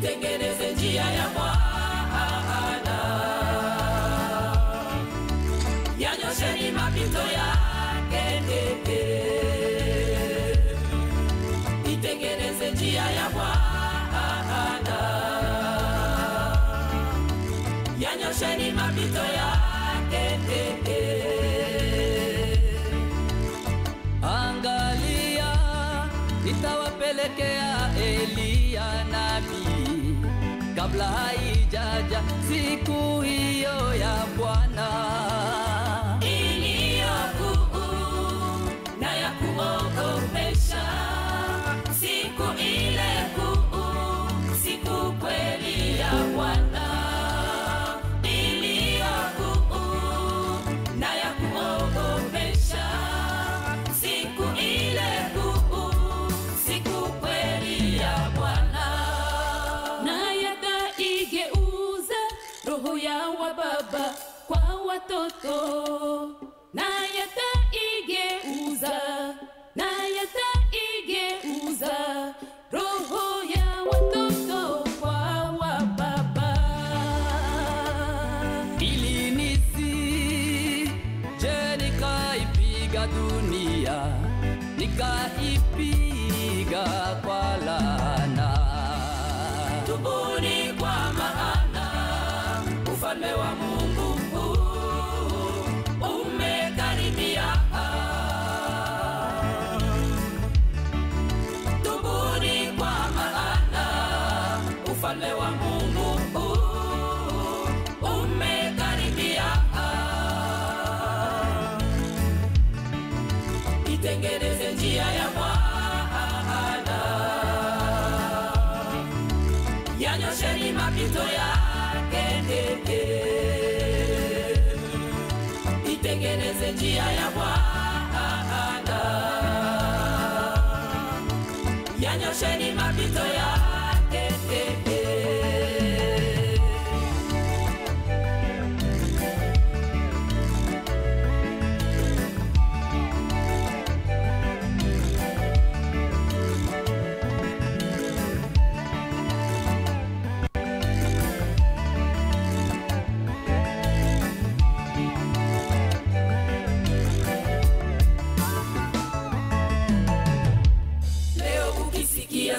itengeneze njia ya Bwana, yanyosheni mapito yake, itengeneze njia ya Bwana, yanyosheni mapito yake. Angalia, nitawapelekea Elia nabii kabla haijaja siku hiyo ya Bwana, iliyokuu na ya kuogopesha. Siku ile kuu, siku kweli ya Bwana, iliyokuu na ya kuogopesha. Siku ile kuu, siku kweli ya Bwana, naye ataigeuza roho ya wababa kwa watoto, naye ataigeuza roho ya watoto kwa wababa, ili nisije nikaipiga dunia, nikaipiga kwa laana. tubuni kwa maana ufalme wa Mungu umekaribia. Tubuni kwa maana ufalme wa Mungu umekaribia. Itengeneze njia ya Bwana, yanyosheni mapito yake, itengeneze njia ya Bwana, yanyosheni mapito yake.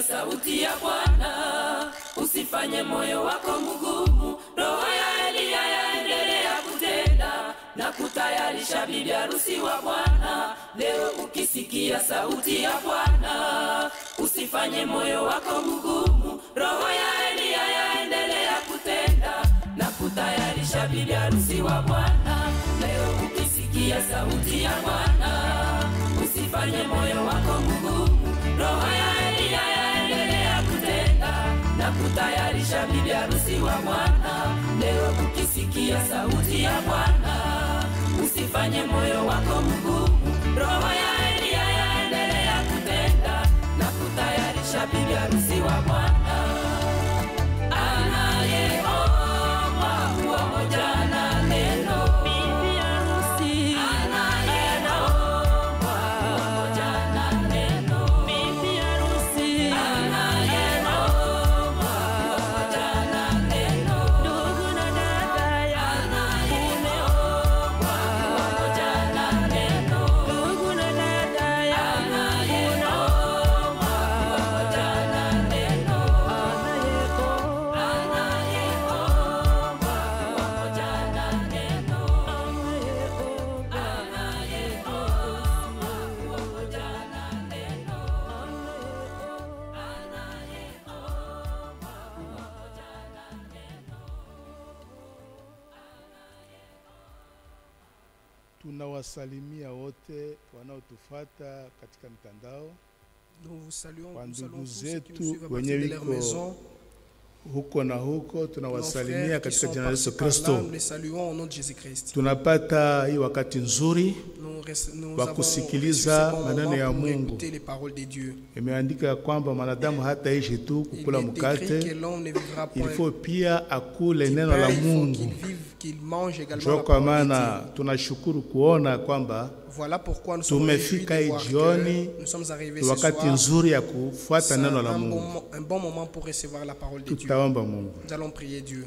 Sauti ya Bwana, usifanye moyo wako mgumu. Roho ya Elia yaendelea kutenda na kutayarisha bibi harusi wa Bwana. Leo ukisikia sauti ya Bwana, usifanye moyo wako mgumu. Roho ya Elia yaendelea kutenda na kutayarisha bibi harusi wa Bwana. Leo ukisikia sauti ya Bwana, usifanye moyo wako mgumu. Roho ya Elia yaendelea kutenda na kutayarisha bibi harusi wa Bwana. Leo ukisikia sauti ya Bwana, usifanye moyo wako mgumu. Roho ya Elia yaendelea kutenda na kutayarisha bibi harusi wa Bwana. Anayeomba pamoja na neno, bibi harusi anayeomba pamoja na neno, bibi harusi anayeomba pamoja na neno, ndugu na dada anayeomba pamoja na neno, ndugu na dada anayeomba pamoja na neno, Tunawasalimia wote wanaotufuata katika mitandao. Nous vous saluons, Kwa nous saluons ndugu tous ceux qui nous zetu suivent à wenye partir de leur wiko maison. huko na huko, Nos tunawasalimia frères qui katika sont jina la par-ci Yesu par-là, Kristo. nous les saluons au nom de Jésus-Christ. Tunapata hii wakati nzuri Nous wa avons kusikiliza reçu ce bon maneno moment ya pour Mungu. écouter les paroles de Dieu. Imeandika ya kwamba mwanadamu hataishi tu Il kukula est écrit que mkate, l'homme ne vivra il point faut pia akule du neno pain, la il faut Mungu. qu'il vive, qu'il mange également Ndio la kwa parole de maana Dieu. tunashukuru kuona kwamba Voilà pourquoi nous sommes réjouis tumefika de hii voir jioni, que nous sommes arrivés ni ce wakati soir. nzuri ya kufuata C'est neno la un Mungu. bon moment pour recevoir la parole de Dieu. Tutaomba Mungu. Nous allons prier Dieu.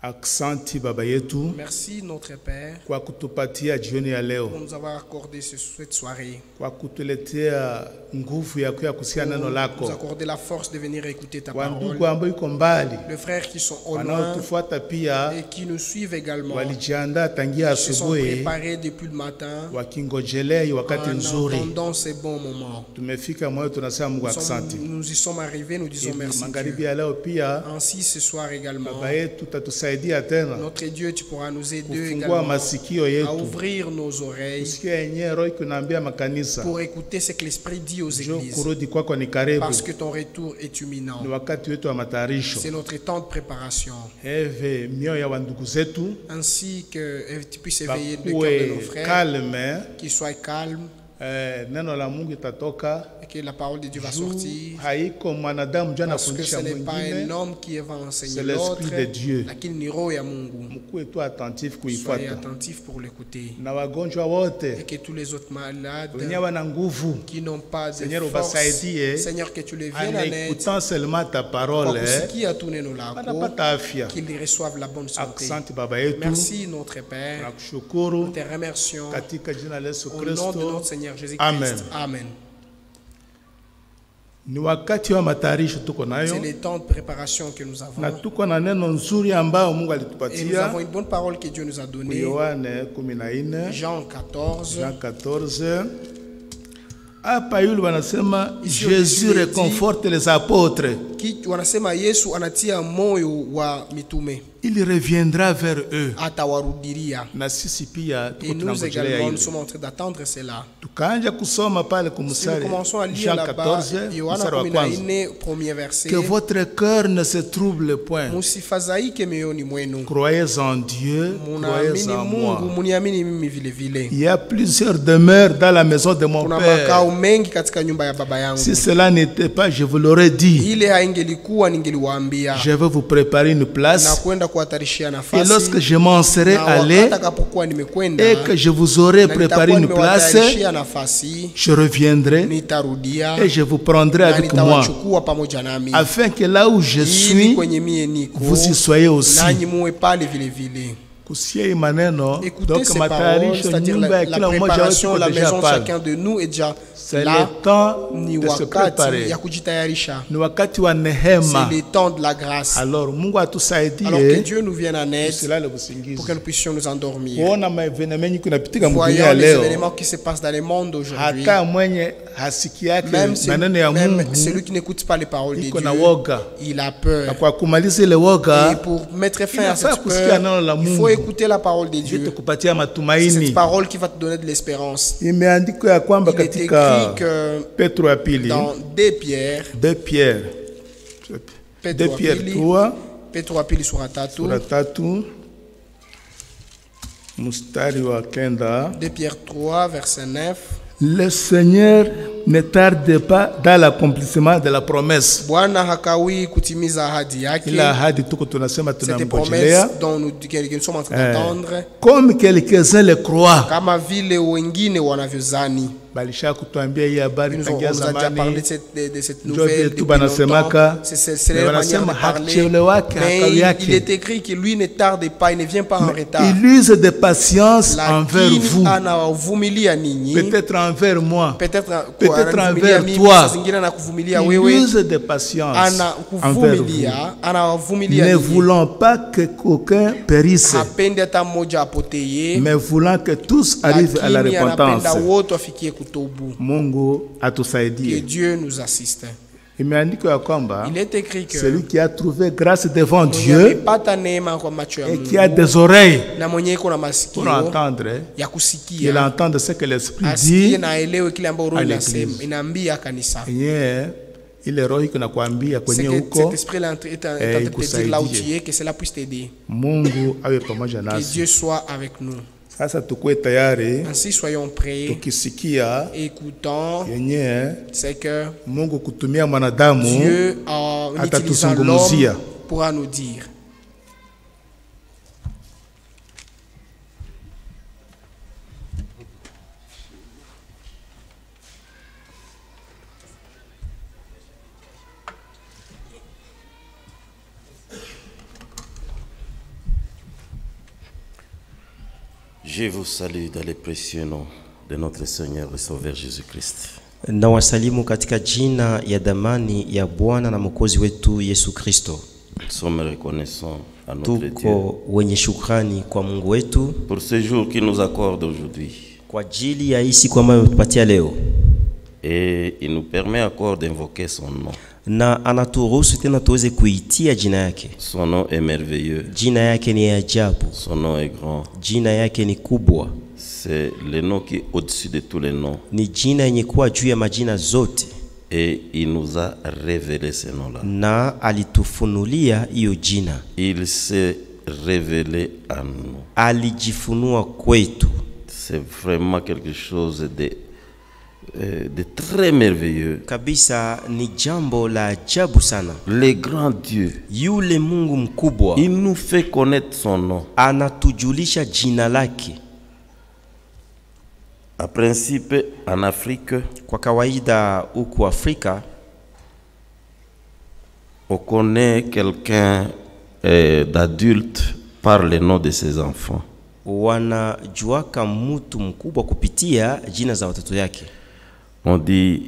Aksanti Baba yetu Merci notre Père kwa kutupatia jioni ya leo, pour nous avoir accordé cette soirée. kwa kutuletea nguvu ya kuya kusikia neno Pour nous lako. accorder la force de venir écouter ta Kwa parole. ndugu ambao iko mbali Les frères qui sont au loin wanaotufuata pia et qui nous suivent également walijiandaa tangia se sont asubuhi préparés depuis le matin wakingojelea hii wakati en nzuri. attendant ces bons moments. Tumefika moyo, tunasema Mungu aksanti. Nous y sommes arrivés, nous disons merci Magharibi Dieu. ya leo pia Ainsi ce soir également, Baba yetu tatusaidia tena notre Dieu, tu pourras nous aider kufungua également masikio à yetu ouvrir nos oreilles kusikia yenyewe roho kunaambia makanisa pour écouter ce que l'Esprit dit aux jo églises. kurudi kwako ni karibu, Parce que ton retour est imminent. ni wakati wetu wa matayarisho. C'est notre temps de préparation. Eve mioyo ya wandugu zetu Ainsi que tu puisses éveiller le cœur de nos bakuwe frères, kalme, qu'ils soient calmes neno la Mungu itatoka et que la parole de Dieu va juu sortir. haiko mwanadamu jana Parce que ce afundisha n'est pas un mwingine, homme qui va enseigner c'est l'autre, l'Esprit de Dieu. lakini ni roho ya Mungu. mkuwe tu attentif Soyez kuifuata, attentifs pour l'écouter. na wagonjwa Et wote que tous les autres malades wenye wana nguvu, qui n'ont pas de Seigneur, force, ubasaidie Seigneur, que tu les en viennes en aide, écoutant seulement ta kwa parole, kusikia tu neno lako, wanapata afya. qu'ils reçoivent la bonne santé. Aksanti Baba yetu, Merci notre Père. nakushukuru Nous te remercions katika jina la Yesu au nom de notre Kristo. Seigneur Jésus-Christ. Amen. Amen. Ni wakati wa matayarisho tuko C'est nayo, le temps de préparation que nous avons. na tuko na neno nzuri ambayo Mungu Et nous alitupatia. avons une bonne parole que Dieu nous a donnée. Yohane 14 Jean 14. Jean 14. Hapa yule wanasema Ici, Jésus il dit- réconforte les apôtres. Wanasema Yesu anatia moyo wa mitume, Il reviendra vers eux. atawarudilia. Na sisi pia Et tuko nous tunangojelea également, nous hili. sommes en train d'attendre cela. Tukaanja kusoma pale Si nous kumsari commençons à lire Jean là-bas, 14 Yohana mstari wa kwanza. 14, premier verset. Que votre cœur ne se trouble point. Musifadhaike mioyoni mwenu, Croyez en Dieu, croyez munaamini en Mungu, moi. muniamini mimi vile vile. Il y a plusieurs demeures dans la maison de mon Kuna Père. makao mengi katika nyumba ya baba yangu. Si cela n'était pas, je vous l'aurais dit. Ile haingelikuwa ningeliwaambia, Je vais vous préparer une na place. kwenda kuhatarishia Et nafasi. lorsque je m'en serai Na allé wakati atakapokuwa nimekwenda et que je vous aurai na préparé nitakuwa une place, nimewatayarishia nafasi, je reviendrai nitarudia et je vous prendrai na avec moi, nitawachukua pamoja nami, afin que là où je ili suis, kwenye mie niko vous y soyez aussi. nanyi muwe pale vile vile. Kusikia hii maneno, Écoutez donc ces paroles, matayarisho c'est-à-dire nyumba ya la kila mmoja wetu préparation, iko la deja maison de pale. chacun de nous est déjà C'est là. le temps Ni de se wakati préparer. ya kujitayarisha, Ni wakati wa c'est nehema. le temps de la grâce. Alors Mungu Alors que atusaidie Dieu nous vienne en aide tusilale pour usingizi. que nous puissions nous endormir. Kuona maevenema yenye kunapitika mdunia Voyons les leo, événements qui se passent dans le monde aujourd'hui. hata mwenye hasiki yake Même, maneno ya même Mungu celui qui n'écoute pas les paroles de iko na Dieu, woga. il a Na peur. kwa kumaliza ile Et woga, pour mettre fin à inafaa cette kusikia neno la peur, il Mungu faut écouter la parole de Dieu Dieu. tukupatia Cette matumaini. parole qui va te donner de l'espérance. Imeandikwa ya kwamba Il est katika écrit que Petro ya pili, dans 2 Pierre, 2 Pierre, 2 Petro Pierre apili, 3 Petro apili sura tatu, sura 3 mstari wa 9. 2 Pierre 3 verset 9. Le Seigneur ne tarde pas dans l'accomplissement de la promesse. Bwana hakawi kutimiza ahadi Ila yake. ahadi tuko tunasema Cette tunamgojelea, promesse dont nous sommes en train d'attendre, comme quelques-uns le croient. kama vile wengine wanavyozani. Balisha kutuambia hii habari On tangia nous a déjà parlé zamani. de cette Ndio nouvelle vile depuis tu banasemaka, longtemps. C'est mais la manière wanasema de parler. hakuchelewake, Mais hakawi il yake. est écrit que lui ne tarde pas, il ne vient pas en retard. Il use de patience envers vous, Lakini anawavumilia ninyi, peut-être envers moi. peut-être envers mimi, toi. saa zingine anakuvumilia Il wewe, use de patience envers vous. anawavumilia Ne ninyi. voulant pas que qu'aucun périsse, Hapendi hata mmoja apoteye, mais voulant que tous arrivent à la lakini anapenda repentance. wote wafikie kutubu. Mungu Que atusaidie. Dieu nous assiste. Imeandikwa ya kwamba Il est écrit que celui qui a trouvé grâce devant mwenye Dieu amepata neema kwa macho ya et qui a Mungu des oreilles na mwenye iko na pour masikio entendre, ya qu'il kusikia, entende ce que l'Esprit asikie dit. na aelewe kile ambacho Roho à inasema, l'église. inaambia kanisa. Yenye ile roho iko nakwambia C'est kwenye que cet huko, esprit est en train de te dire là où tu es, que cela puisse t'aider. Mungu awe pamoja Que nasi. Dieu soit avec nous. Sasa tukue tayari Ainsi, soyons prêts, tukisikia écoutons, yenye c'est que Mungu kutumia mwanadamu Dieu, en utilisant atatuzungumzia. l'homme, pourra nous dire. Je vous salue dans les précieux noms de notre Seigneur et Sauveur Jésus-Christ. Na wasalimu katika jina ya damani ya Bwana na Mwokozi wetu Yesu Kristo. Nous sommes reconnaissants à notre Dieu Tuko wenye shukrani kwa Mungu wetu pour ce jour qu'il nous accorde aujourd'hui. kwa ajili ya hii siku ambayo ametupatia leo, Et il nous permet encore d'invoquer son nom. na anaturuhusu tena tuweze kuitia jina yake. Son nom est merveilleux, Jina yake ni ajabu, son nom est grand. jina yake ni kubwa, C'est le nom qui est au-dessus de tous les noms. ni jina yenye kuwa juu ya majina zote, Et il nous a révélé ce nom-là. na alitufunulia hiyo jina, Il s'est révélé à nous. alijifunua kwetu. C'est vraiment quelque chose de très merveilleux. Kabisa ni jambo la ajabu sana. Le grand Dieu, Yule Mungu mkubwa il nous fait connaître son nom. anatujulisha jina lake. En principe, en Afrique, Kwa kawaida huku Afrika on connaît quelqu'un d'adulte par le nom de ses enfants. wanajuaka mtu mkubwa kupitia jina za watoto yake. On dit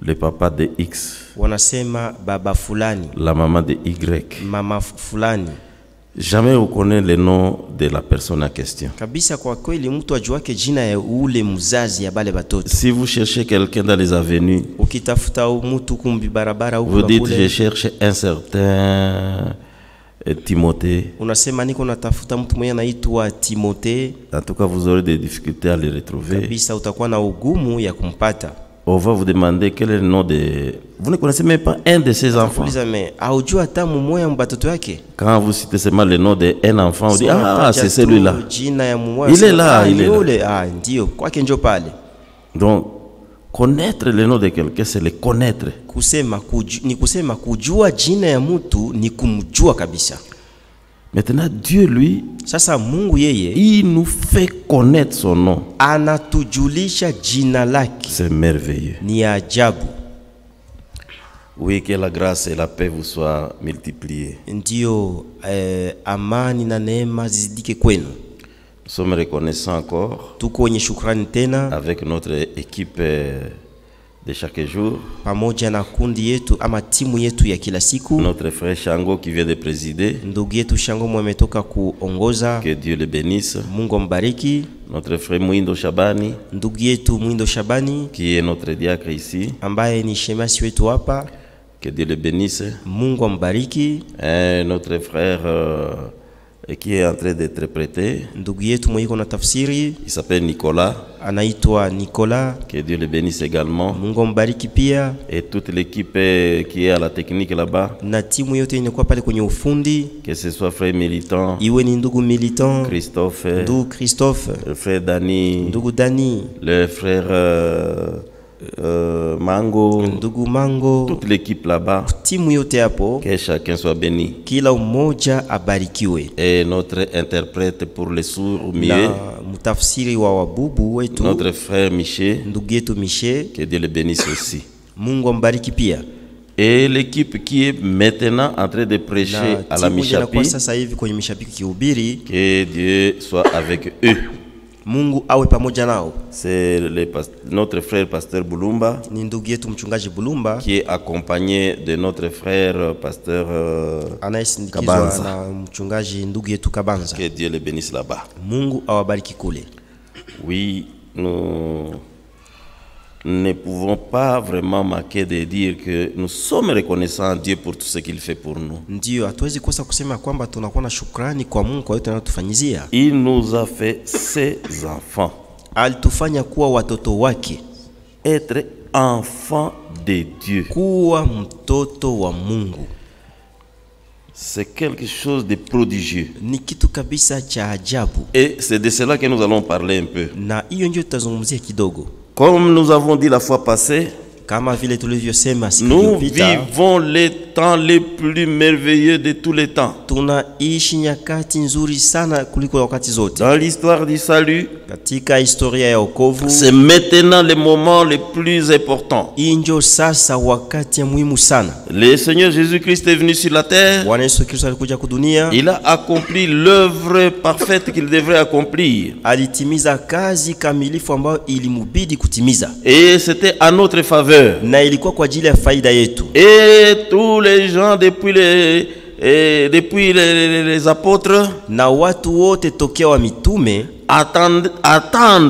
le papa de X, Wanasema baba fulani, la maman de Y. mama fulani. Jamais on connaît le nom de la personne en question. Kabisa kwa kweli mtu ajuake jina ya ule mzazi ya bale batoto. Si vous cherchez quelqu'un dans les avenues, Ukitafuta mtu kumbi barabara huko vous na dites je kule, cherche un certain Timothée. unasema niko natafuta mtu mwenye anaitwa Timothée. En tout cas, vous aurez des difficultés à le retrouver. Kabisa utakuwa na ugumu ya kumpata. On va vous demander quel est le nom de... Vous ne connaissez même pas un de ses enfants. Uliza me, aujua hata mmoja mbatoto yake? Quand vous citez seulement le nom d'un enfant, vous dites ah, c'est celui-là. Jina ya mmoja. Il est là, il est là. Ah, ndio, kwake njo pale. Donc, connaître le nom de quelqu'un, c'est le connaître. Ni kusema kujua jina ya mtu ni kumjua kabisa. Maintenant, Dieu, lui, Sasa Mungu yeye il nous fait connaître son nom. anatujulisha jina lake. C'est merveilleux. Ni ajabu. Oui, que la grâce et la paix vous soient multipliées. Ndio amani na neema zizidike kwenu. Nous sommes reconnaissants encore Tuko wenye shukrani tena avec notre équipe de chaque jour. pamoja na kundi yetu ama timu yetu ya kila siku. Notre frère Chango qui vient de présider. Ndugu yetu Shango ametoka kuongoza. Que Dieu le bénisse. Mungu ambariki. Notre frère Mwindo Shabani, Ndugu yetu Mwindo Shabani qui est notre diacre ici. ambaye ni shemasi wetu hapa. Que Dieu le bénisse. Mungu ambariki. Notre frère qui est en train d'être prêté. Ndugu yetu mwenye na tafsiri, il s'appelle Nicolas. Anaitwa Nicolas. Que Dieu le bénisse également. Mungu ambariki pia. Et toute l'équipe qui est à la technique là-bas. Na timu yote inakuwa pale kwenye ufundi. Que ce soit frère Militant. Iwe ni ndugu Militant. Christophe. Ndugu Christophe. Le frère Dani. Ndugu Dani. Le frère Mango. Ndugu Mango. Toute l'équipe là-bas. Timu yote hapo. Que chacun soit béni. Kila mmoja abarikiwe. Et notre interprète pour les sourds muets. Na mtafsiri wa wabubu wetu. Notre frère Miché. Ndugu yetu Miché. Que Dieu le bénisse aussi. Mungu ambariki pia. Et l'équipe qui est maintenant en train de prêcher à la Mishapi. Que Dieu soit avec eux. Mungu awe pamoja nao. C'est notre frère pasteur Bulumba. Ni ndugu yetu mchungaji Bulumba. Qui est accompagné de notre frère pasteur Kabanza. Na mchungaji ndugu yetu Kabanza. Que Dieu le bénisse là-bas. Mungu awabariki kule. Oui, nous ne pouvons pas vraiment manquer de dire que nous sommes reconnaissants à Dieu pour tout ce qu'il fait pour nous. Ndio, hatuwezi kosa kusema kwamba tunakuwa na shukrani kwa Mungu kwa yote anayotufanyizia. Il nous a fait ses enfants. Alitufanya kuwa watoto wake. Être enfant de Dieu. Kuwa mtoto wa Mungu. C'est quelque chose de prodigieux. Ni kitu kabisa cha ajabu. Et c'est de cela que nous allons parler un peu. Na hiyo ndio tutazungumzia kidogo. Comme nous avons dit la fois passée, kama vile tulivyosema siku nous iliyopita, vivons les temps les plus merveilleux de tous les temps. Tunaishi nyakati nzuri sana kuliko wakati zote. Dans l'histoire du salut, Katika historia ya wokovu, c'est maintenant le moment le plus important. injo sasa wakati ya muhimu sana. Le Seigneur Jésus-Christ est venu sur la terre. Bwana Yesu Kristo alikuja kudunia, Il a accompli l'œuvre parfaite qu'il devrait accomplir. alitimiza kazi kamilifu ambayo ilimubidi kutimiza, Et c'était à notre faveur. na ilikuwa kwa ajili ya faida yetu. Et tous les gens depuis les apôtres Na watu wote tokea wa mitume attendent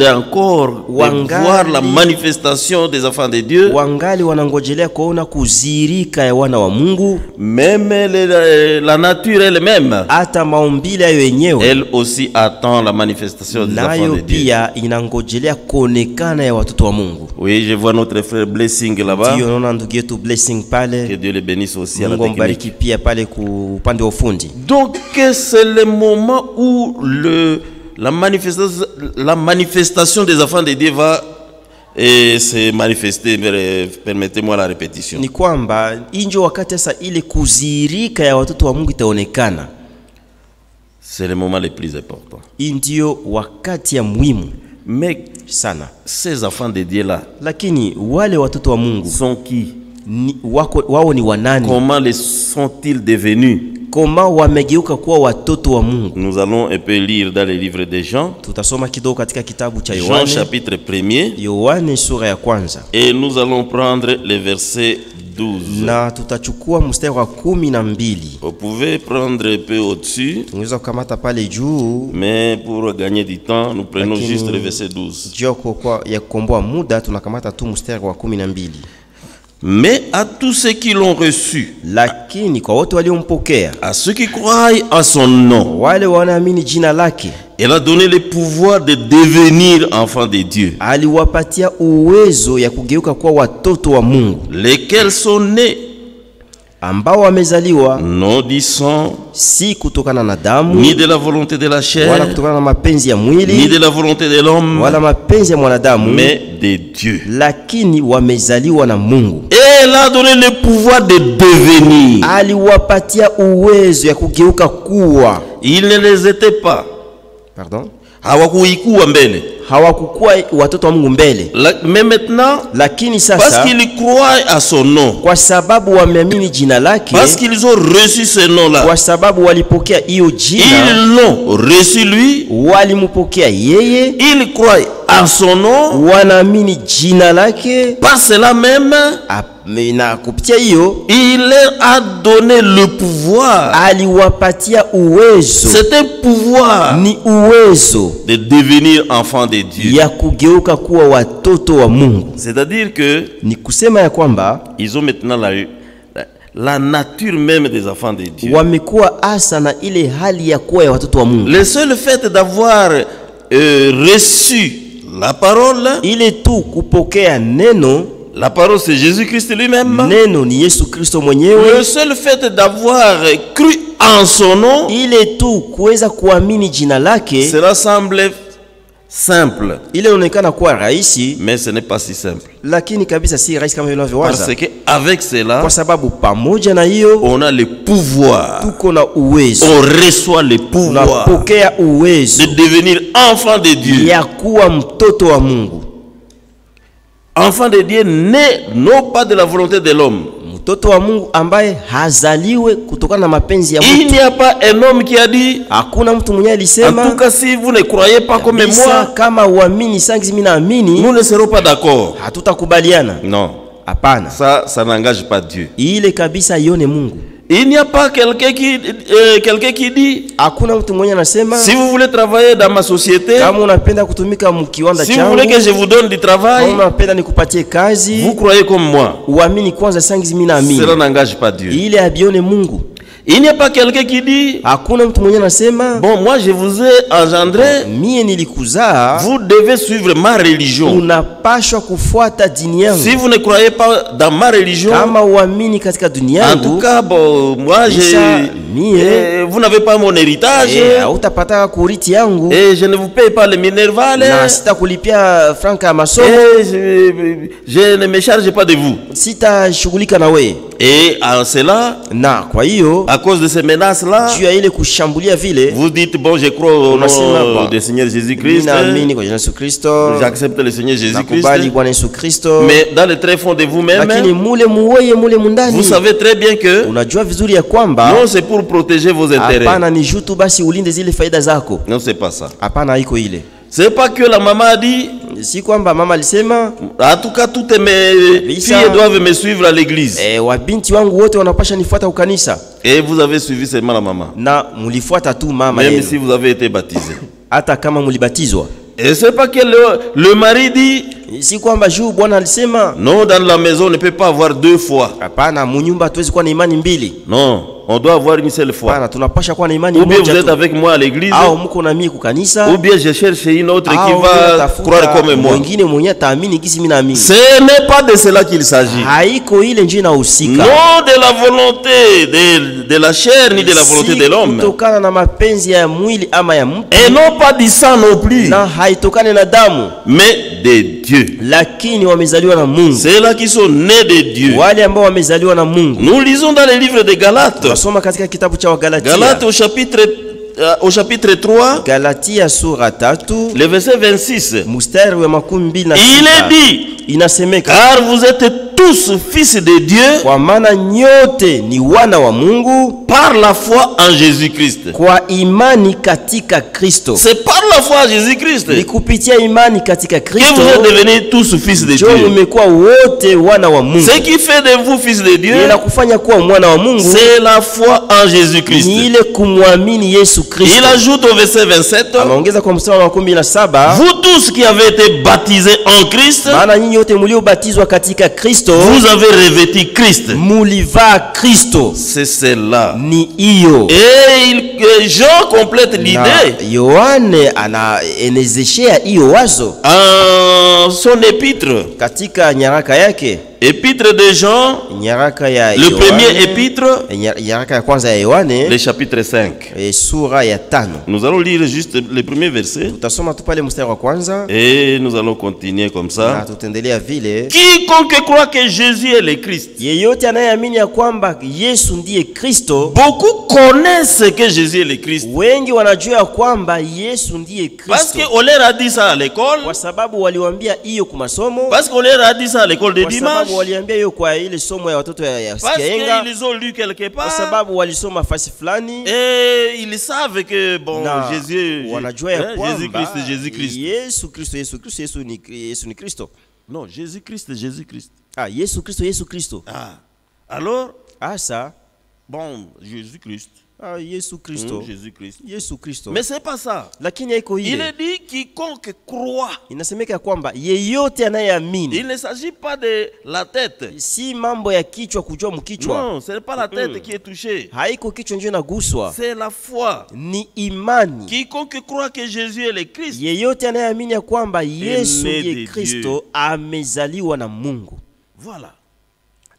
encore de Wangali. voir la manifestation des enfants de Dieu. wangali wanangojelea kuona kuzirika ya wana wa Mungu. Même la nature elle-même, Hata maumbile hayo yenyewe elle aussi attend la manifestation des enfants nayo de Dieu. pia inangojelea kuonekana ya watoto wa Mungu. Oui, je vois notre frère Blessing là-bas. Ndio naona ndugu yetu Blessing Que pale, Dieu le bénisse aussi à la Mungu technique. ambariki pia pale ku upande wa ufundi. Donc c'est le moment où la manifestation des enfants de Dieu va se manifester. Permettez-moi la répétition. Ni kwamba injo wakati sasa ile kuzirika ya watoto wa Mungu itaonekana. C'est le moment le plus important. Ndio wakati ya muhimu Mais sana. ces enfants de Dieu là Lakini wale watoto wa Mungu sont qui? wao ni wanani? Comment les sont-ils devenus? Koma wamegeuka kuwa watoto wa Mungu. Nous allons un peu lire dans le livre de Jean. Tutasoma kidogo katika kitabu cha Jean Yohane. chapitre 1er. Yohane sura ya kwanza. Et nous allons prendre le verset 12. Na tutachukua mstari wa 12. Vous pouvez prendre un peu au-dessus, Tunaweza kukamata pale juu, mais pour gagner du temps, nous prenons Lakini- juste le verset 12. joko kwa ya kukomboa muda tunakamata tu mstari wa 12. Mais à tous ceux qui l'ont reçu, Lakini kwa wote waliompokea, à ceux qui croient en son nom, wale wanaamini jina lake, il a donné le pouvoir de devenir enfants de Dieu, aliwapatia uwezo ya kugeuka kuwa watoto wa Mungu, lesquels sont nés ambao wamezaliwa non du sang, si kutokana na damu ni de la volonté de la wala chair, kutokana na mapenzi ya ni mwili de la volonté de l'homme, wala mapenzi ya mwanadamu, mais de Dieu. lakini wamezaliwa na Mungu. Et il a donné le pouvoir de devenir. Aliwapatia uwezo ya kugeuka kuwa, Il ne les était pas. pardon, Hawakuikuwa mbele. hawakukuwa watoto wa Mungu mbele, Mais maintenant, lakini parce sasa qu'ils croient à son nom, kwa sababu wameamini jina lake, parce qu'ils ont reçu ce nom-là, kwa sababu walipokea hiyo jina, ils l'ont reçu lui, walimpokea yeye, ils croient à son nom, wanaamini jina lake, par cela même, na kupitia hiyo il leur a donné le pouvoir. aliwapatia uwezo, C'est un pouvoir ni uwezo de devenir enfant de Dieu. ya kugeuka kuwa watoto wa Mungu. C'est-à-dire que Ni kusema ya kwamba ils ont maintenant la nature même des enfants de Dieu. wamekuwa asa na ile hali ya kuwa ya watoto wa Mungu. Le seul fait d'avoir reçu la parole, Ile tu kupokea neno, la parole c'est Jésus-Christ lui-même. neno ni Yesu Kristo mwenyewe. Le seul fait d'avoir cru en son nom, Ile tu kuweza kuamini jina lake, cela semble simple, ile inaonekana kuwa rahisi, mais ce n'est pas si simple. lakini kabisa si rahisi kama unavyowaza, Parce qu'avec cela, kwa sababu pamoja na hiyo on a le pouvoir, tuko na uwezo, on reçoit le pouvoir tunapokea uwezo de devenir enfant de Dieu. ya kuwa mtoto wa Mungu. Enfant de Dieu né non pas de la volonté de l'homme. Mtoto wa Mungu ambaye hazaliwe kutokana na mapenzi ya Il mtu. n'y a pas un homme qui a dit, Hakuna mtu mwenye en alisema tout cas si vous ne croyez pas comme kabisa, moi, kama uamini sangi mimi naamini, nous ne serons pas d'accord. hatutakubaliana. Non, Hapana, ça n'engage pas Dieu. ile kabisa ione Mungu. Il n'y a pas quelqu'un qui dit, Hakuna mtu mwenye anasema si vous voulez travailler dans ma société, kama unapenda kutumika mkiwanda si vous changu, voulez que je vous donne du travail, kama unapenda nikupatie kazi, vous croyez comme moi. uamini kwanza sangi mimi naamini. Cela n'engage pas Dieu. Ile abione Mungu. Il n'y a pas quelqu'un qui dit, Hakuna mtu mwenye anasema bon, moi je vous ai engendré, mie nilikuzaa, vous devez suivre ma religion. unapashwa kufuata dini yangu. Si vous ne croyez pas dans ma religion, Kama uamini katika dunia en tout yangu, cas, bon, moi Isa, vous n'avez pas mon héritage. Hautapata kuriti yangu. Et je ne vous paye pas les minervales. Na sitakulipia franka ya masomo. Je ne me charge pas de vous. Sitashughulika na wewe. Et en cela, na kwa hiyo, à cause de ces menaces là, juu ya ile kushambulia vile, vous dites bon, je crois au nom du Seigneur Jésus-Christ. Ninaamini kwa Yesu Kristo. J'accepte le Seigneur Jésus-Christ. Nakubali Bwana Yesu Kristo. Mais dans le très fond de vous-même, lakini mule mundani, vous savez très bien que unajua vizuri ya kwamba non, c'est pour protéger vos intérêts. Hapana, ni jutu basi ulinde zile faida zako. Non, c'est pas ça. Hapana, haiko ile. C'est pas que la maman a dit. Si kwamba mama alisema, en tout cas toutes mes filles doivent me suivre à l'église. Wabinti wangu wote wanapasha nifuata ukanisa. Et vous avez suivi seulement la maman. Na mulifuata tu mama même yenu. Si vous avez été baptisé. Hata kama mulibatizwa. Et c'est pas que le mari dit. Si kwamba juu Bwana alisema, non, dans la maison on ne peut pas avoir deux fois. Hapana, munyumba tuwezi kuwa na imani mbili. Non, on doit avoir une seule foi. Hapana, tunapasha kuwa na imani moja. Ou bien tu. vous êtes avec moi à l'église. Au mko na mimi kukanisa. Ou bien je cherche une autre qui va croire comme moi. Mwingine mwenye taamini kisi mimi naamini. Ce n'est pas de cela qu'il s'agit. Haiko ile njia inahusika. Non de la volonté de la chair ni de la volonté de l'homme. Kutokana na mapenzi ya mwili ama ya mtu. Et non pas du sang non plus. Na haitokane na damu. Mais de Dieu. Lakini wamezaliwa na Mungu. C'est là qui sont nés de Dieu. Wale ambao wamezaliwa na Mungu. Nous lisons dans le livre de Galates. Tunasoma katika kitabu cha Wagalatia. Galates au chapitre 3. Galatia sura 3. Le verset 26. Mstari wa 26. Il est dit. Inasemeka, car vous êtes tous fils de Dieu. Kwa maana nyote ni wana wa Mungu. Par la foi en Jésus-Christ. Kwa imani katika Kristo. C'est par la foi en Jésus-Christ. Ni kupitia imani katika Kristo. Que vous êtes devenus tous fils de Dieu. Mmekuwa wote wana wa Mungu. Ce qui fait de vous fils de Dieu. Inakufanya kuwa mwana wa Mungu. C'est la foi en Jésus-Christ. Ni ile kumwamini Yesu Kristo. Il ajoute au verset 27. Anaongeza kwa mstari wa 17. Vous tous qui avez été baptisés en Christ. Maana nyinyi wote mliobatizwa katika Kristo. Vous avez revêtu Christ. Mulivaa Kristo. C'est cela. Ni iyo. Et Jean complète l'idée. Yohane anaenezeshea iyo wazo. En son épître. Katika nyaraka yake. Épître de Jean. Nyaraka ya le premier épître. Nyaraka ya kwanza ya Yohane. Le chapitre 5. Sura ya 5. Nous allons lire juste le premier verset. Tutasoma tu pale mstari wa kwanza. Et nous allons continuer comme ça. Na tutaendelea vile. Quiconque croit que Jésus est le Christ. Yeyote anayeamini ya kwamba Yesu ndiye Kristo. Beaucoup connaissent que Jésus est le Christ. Wengi wanajua kwamba Yesu ndiye Kristo. Parce que on leur a dit ça à l'école. Kwa sababu waliwaambia hiyo kwa masomo. Parce qu'on leur a dit ça à l'école de dimanche. Kwa sababu waliambia hiyo kwa ile somo ya watoto ya sikia yenga. Parce qu'ils ont lu quelque part. Kwa sababu walisoma fasi fulani. Et ils savent que bon Jésus wanajua ya kwamba Jésus-Christ. Yesu ni Kristo. Non, Jésus-Christ. Yesu Kristo. Alors ça. Bon, Jésus-Christ. Yesu Kristo. Mais c'est pas ça. Lakini haiko ile. Il est dit quiconque croit. Inasemeka kwamba yeyote anayeamini. Il ne s'agit pas de la tête. Si mambo ya kichwa kujua mkichwa. Non, ce n'est pas la tête qui est touchée. Haiko kichwa ndio inaguswa. C'est la foi. Ni imani. Quiconque croit que Jésus est le Christ. Yeyote anayeamini ya kwamba Yesu ndiye Kristo amezaliwa na Mungu. Voilà.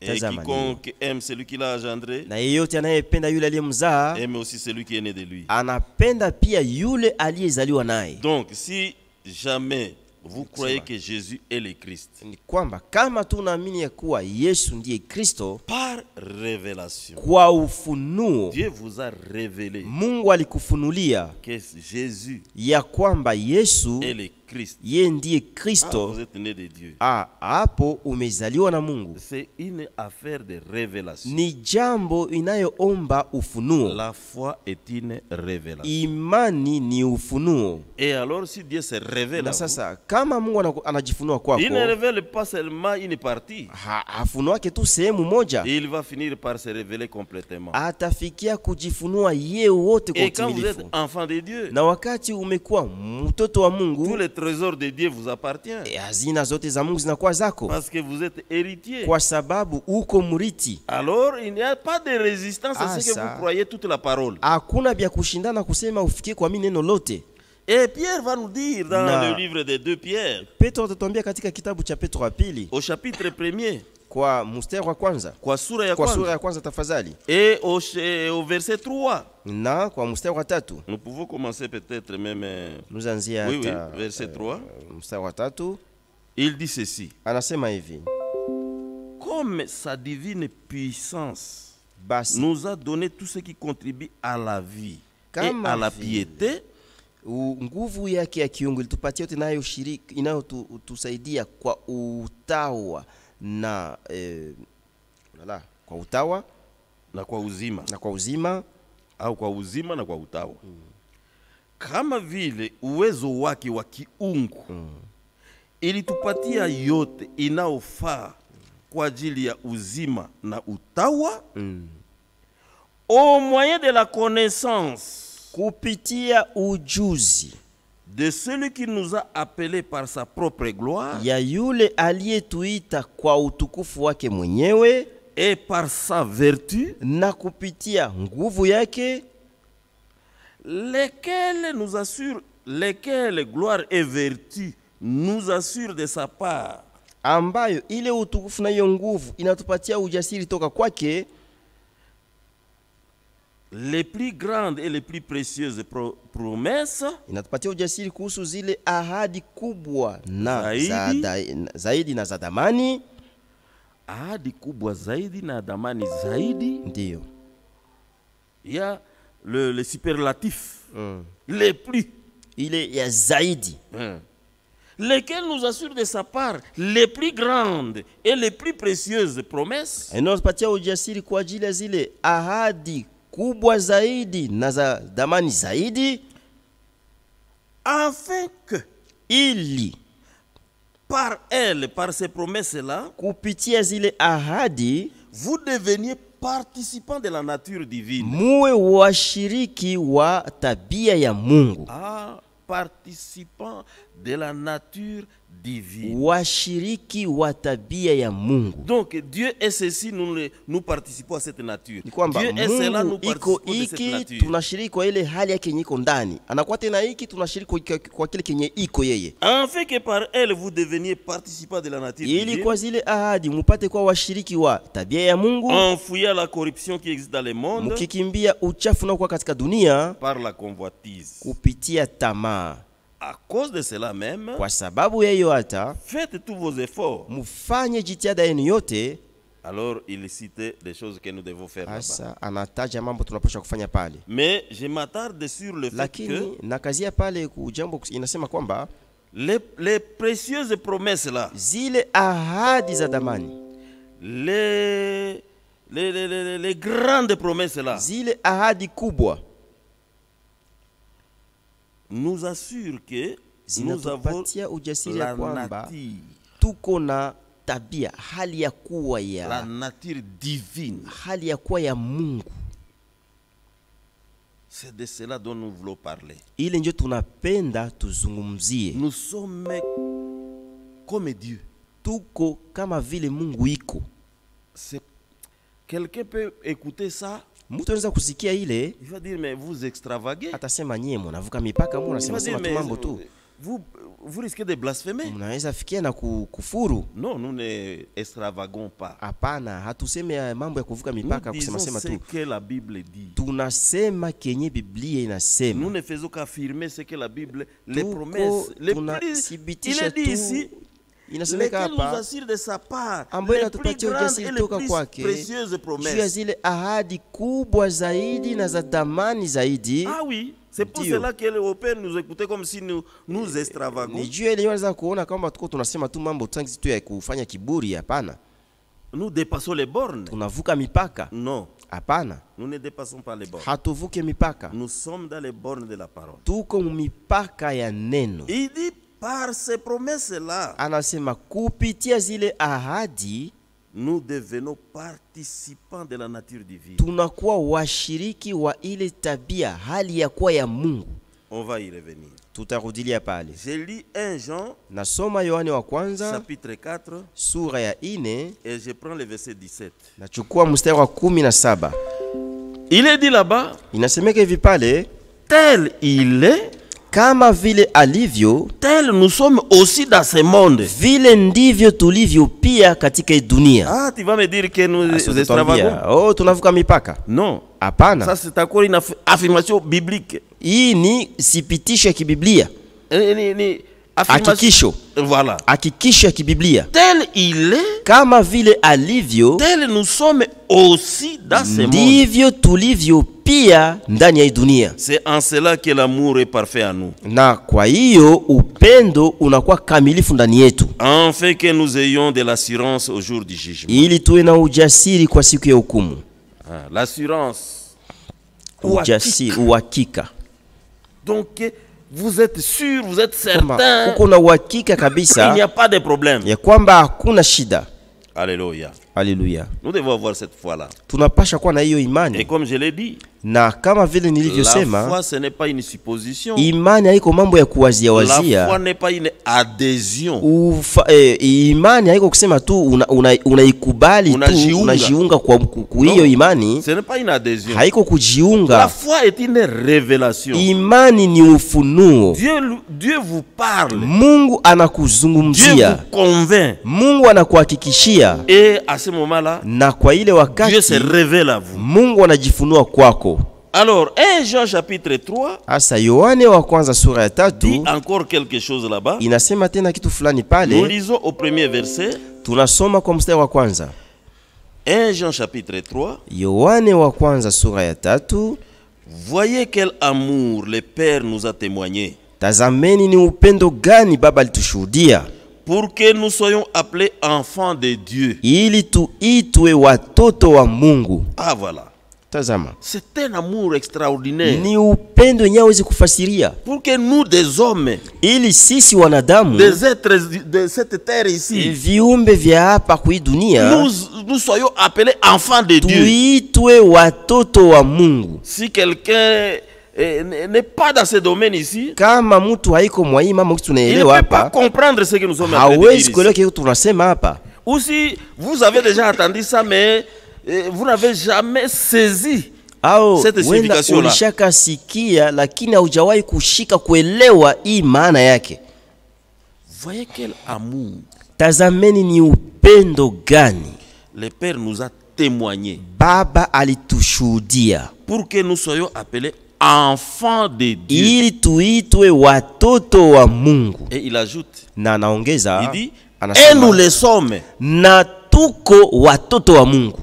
Et quiconque aime celui qui l'a engendré, na yeyote anayependa yule aliyemzaa, aime aussi celui qui est né de lui. Anapenda pia yule aliyezaliwa naye. Donc si jamais vous croyez que Jésus est le Christ, ni kwamba kama tunaamini ya kuwa Yesu ndiye Kristo, par révélation, kwa ufunuo, Dieu vous a révélé, Mungu alikufunulia que Jésus ya kwamba Yesu est le Christ. Yeye ndiye Kristo. Vous êtes né de Dieu. Hapo umezaliwa na Mungu. C'est une affaire de révélation. Ni jambo inayoomba ufunuo. La foi est une révélation. Imani ni ufunuo. Et alors si Dieu se révèle, na sasa kama Mungu anajifunua kwako, il ne révèle pas seulement une partie. Hafunua tu sehemu moja. Il va finir par se révéler complètement. Atafikia kujifunua yeye wote kwa utimilifu. Et quand vous êtes enfant de Dieu, na wakati umekuwa mtoto wa Mungu, tous les trésors de Dieu vous appartiennent. Hazina zote za Mungu zinakuwa zako. Parce que vous êtes héritier. Kwa sababu uko mriti. Alors il n'y a pas de résistance à ce que vous croyez toute la parole. Hakuna vya kushindana kusema ufikie kwa mimi neno lote. Et Pierre va nous dire dans le livre de 2 Pierre, Petro atatuambia katika kitabu cha Petro wa pili, au chapitre 1er, Kwa mstari wa kwanza. Kwa sura ya Kwa kwanza. sura ya kwanza tafadhali. Et au verset 3. Na kwa mstari wa 3. Nous pouvons commencer peut-être même. Muzanzia Oui, hata verset 3. mstari wa 3. Il dit ceci. Anasema hivi. Comme sa divine puissance Basi nous a donné tout ce qui contribue à la vie Kama et à la vile. piété, nguvu yake ya kiungu ilitupatia yote inayotusaidia kwa utawa na kwa utawa na kwa uzima, na kwa uzima au kwa uzima na kwa utawa. Kama vile uwezo wake wa kiungu ilitupatia yote inaofaa kwa ajili ya uzima na utawa, au moyen de la connaissance kupitia ujuzi de celui qui nous a appelés par sa propre gloire ya yule aliyetuita kwa utukufu wake mwenyewe et par sa vertu, na kupitia nguvu yake, lesquelles gloire et vertu nous assurent de sa part, ambayo ile utukufu na hiyo nguvu inatupatia ujasiri toka kwake, les plus grandes et les plus précieuses promesses, inatupatia ujasiri kuhusu zile ahadi kubwa na zaidi na za damani. Ahadi kubwa zaidi na damani zaidi. Ndio. Il y a le superlatif, les plus, ile ya zaidi, lesquels nous assurent de sa part les plus grandes et les plus précieuses promesses, inatupatia ujasiri kwa ajili ya zile ahadi kubwa zaidi na za damani zaidi, afin que ili par elles, par ces promesses-là, kupitia zile ahadi vous deveniez participants de la nature divine. muwe washiriki wa tabia ya Mungu. Participants de la nature divine. Washiriki wa tabia ya Mungu. Donc Dieu est ceci, nous participons à cette nature. Dieu est cela, nous iko participons de cette iki nature. tunashiriki kwa ile hali yake yenye iko ndani. Anakuwa tena iki tunashiriki kwa kile kenye iko yeye. Afin que par elle vous deveniez participants de la nature ili divine. kwa zile ahadi mupate kwa washiriki wa tabia ya Mungu. Enfuyant la corruption qui existe dans le monde. Mukikimbia uchafu unaokuwa katika dunia par la convoitise. Kupitia tamaa. À cause de cela même, kwa sababu ya hiyo hata faites tous vos efforts. Mufanye jitihada yenu yote. Alors il cite des choses que nous devons faire là-bas. Anataja mambo tunapaswa kufanya pale. Mais je m'attarde sur le fait que nakazia pale kujambo inasema kwamba les précieuses promesses là, zile ahadi za damani, les grandes promesses là, zile ahadi kubwa, nous assure que nous avons la nature, tuko na tabia, hali ya kuwa ya la nature divine, hali ya kuwa ya Mungu. C'est de cela dont nous voulons parler. Ile ndio tunapenda tuzungumzie. Nous sommes comme Dieu. Tuko kama vile Mungu iko. Quelqu'un peut écouter ça. Mtu anaweza kusikia ile, il va dire mais vous extravagez. Atasema nyie mnavuka mipaka, mnasema tu mambo tu. Vous risquez de blasphémer. Mnaweza fikia na kufuru. Non, nous ne extravagons pas. Hapana, hatuseme mambo ya kuvuka mipaka kusema sema tu. Nous disons ce que la Bible dit. Tunasema kenye Biblia inasema. Nous ne faisons qu'affirmer ce que la Bible, les promesses, les plus, il est dit ici. Inasemeka hapa ambayo inatupatia ujasiri toka kwake juu ya zile ahadi kubwa zaidi na za damani zaidi. Ah oui, c'est pour cela que le Père nous écoutait comme si nous extravagons. Ni juu ile inaweza kuona kama tuko tunasema tu mambo tangi tu ya kufanya kiburi. Hapana, nous dépassons les bornes. Tunavuka mipaka. Non. Hapana, nous ne dépassons pas les bornes. Hatuvuke mipaka. Nous sommes dans les bornes de la parole. Tuko mipaka ya neno. Il dit par ces promesses-là, anasema kupitia zile ahadi, nous devenons participants de la nature divine. Tunakuwa washiriki wa ile tabia, hali ya kuwa ya Mungu. On va y revenir. Tutarudilia pale. Je lis 1 Jean. Nasoma Yohane wa kwanza chapitre 4 sura ya 4 et je prends le verset 17. Nachukua mstari wa 17. Il est dit là-bas, inasemeka hivi pale, tel il est, kama vile alivyo, tel nous sommes aussi dans ce monde. Vile ndivyo tulivyo pia katika dunia. Ah, tu vas me dire que nous extravagons? Oh, tunavuka mipaka. Non. Hapana. Ça c'est encore une affirmation biblique. Hii ni sipitisho ya kibiblia. Hakikisho. Voilà. Hakikisho ya kibiblia. Tel il est, kama vile alivyo, tel nous sommes aussi dans ce monde. Ndivyo tulivyo pia ndani ya dunia. C'est en cela que l'amour est parfait en nous. Na kwa hiyo upendo unakuwa kamilifu ndani yetu. En fait que nous ayons de l'assurance au jour du jugement. Ili tuwe na ujasiri kwa siku ya hukumu. L'assurance. Ujasiri, uhakika. Donc vous êtes sûr, vous êtes certain. Uko na uhakika kabisa. Il n'y a pas de problème. Ya kwamba hakuna shida. Alléluia. Alléluia. Nous devons avoir cette foi-là. Tunapasha kuwa na hiyo imani. Et comme je l'ai dit, na kama vile nilivyosema, la foi ce n'est pas une supposition. Imani haiko mambo ya kuwazia wazia. La foi n'est pas une adhésion. Imani haiko kusema tu unaikubali tu, unajiunga kwa hiyo imani. Ce n'est pas une adhésion. Haiko kujiunga. La foi est une révélation. Imani ni ufunuo. Dieu vous parle. Mungu anakuzungumzia. Dieu vous convainc. Mungu anakuhakikishia. Et à ce moment-là, na kwa ile wakati Dieu se révèle à vous. Mungu anajifunua kwako. Alors, 1 Jean chapitre 3, asa Yohane wa kwanza sura ya 3 dit encore quelque chose là-bas. Inasema tena kitu fulani pale. Nous lisons au premier verset. Tunasoma kwa mstari wa kwanza. 1 Jean chapitre 3. Yohane wa kwanza sura ya 3. Voyez quel amour le Père nous a témoigné. Tazameni ni upendo gani Baba alitushuhudia. Pour que nous soyons appelés enfants de Dieu. Ili tuitwe watoto wa Mungu. Ah voilà. Tazama. C'est un amour extraordinaire. Ni upendo wenye hawezi kufasiria. Pour que nous des hommes, ili sisi wanadamu, des êtres de cette terre ici, viumbe vya hapa kwa dunia, nous soyons appelés enfants de Dieu. Tuitwe watoto wa Mungu. Si quelqu'un n'est pas dans ce domaine ici, kama mtu haiko mwa mama tunaelewa hapa, il ne peut pas comprendre ce que nous sommes en train de dire. Hawezi kuelewa kile tunasema hapa. Ou si vous avez déjà entendu ça mais vous n'avez jamais saisi cette signification là. Ulishaka sikia lakini haujawahi kushika kuelewa hii maana yake. Voyez quel amour. Tazameni ni upendo gani. Le Père nous a témoigné. Baba alitushuhudia. Pour que nous soyons appelés enfants de Dieu. Ili tuitwe watoto wa Mungu. Et il ajoute. Na anaongeza. Il dit, et nous le sommes. Na tuko watoto wa Mungu.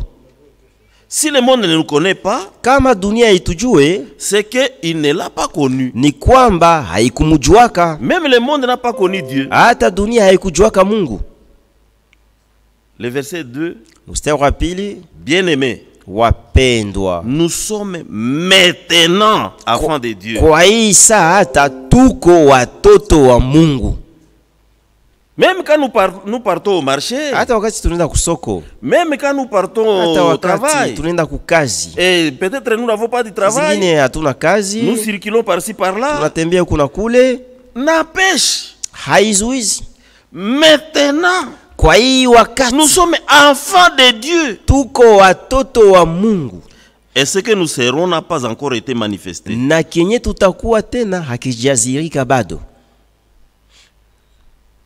Si le monde ne nous connaît pas, kama dunia itujue, c'est que il ne l'a pas connu. Ni kwamba haikumjuaka. Même le monde n'a pas connu Dieu. Hata dunia haikujuaka Mungu. Le verset 2. Mstari wa pili. Bien-aimés, wapendwa, nous sommes maintenant enfants de Dieu. Kwa hii saa hata tuko watoto wa Mungu. Même quand nous partons au marché, hata wakati tunaenda kusoko, même quand nous partons au travail, tunaenda kukazi, et peut-être nous n'avons pas de travail, zingine hatuna kazi, nous circulons par-ci par-là, tunatembea huku na kule, n'empêche, haizuizi. Maintenant, kwa hii wakati, nous sommes enfants de Dieu, tuko watoto wa Mungu. Et ce que nous serons n'a pas encore été manifesté. Na kenye tutakuwa tena hakijazirika bado.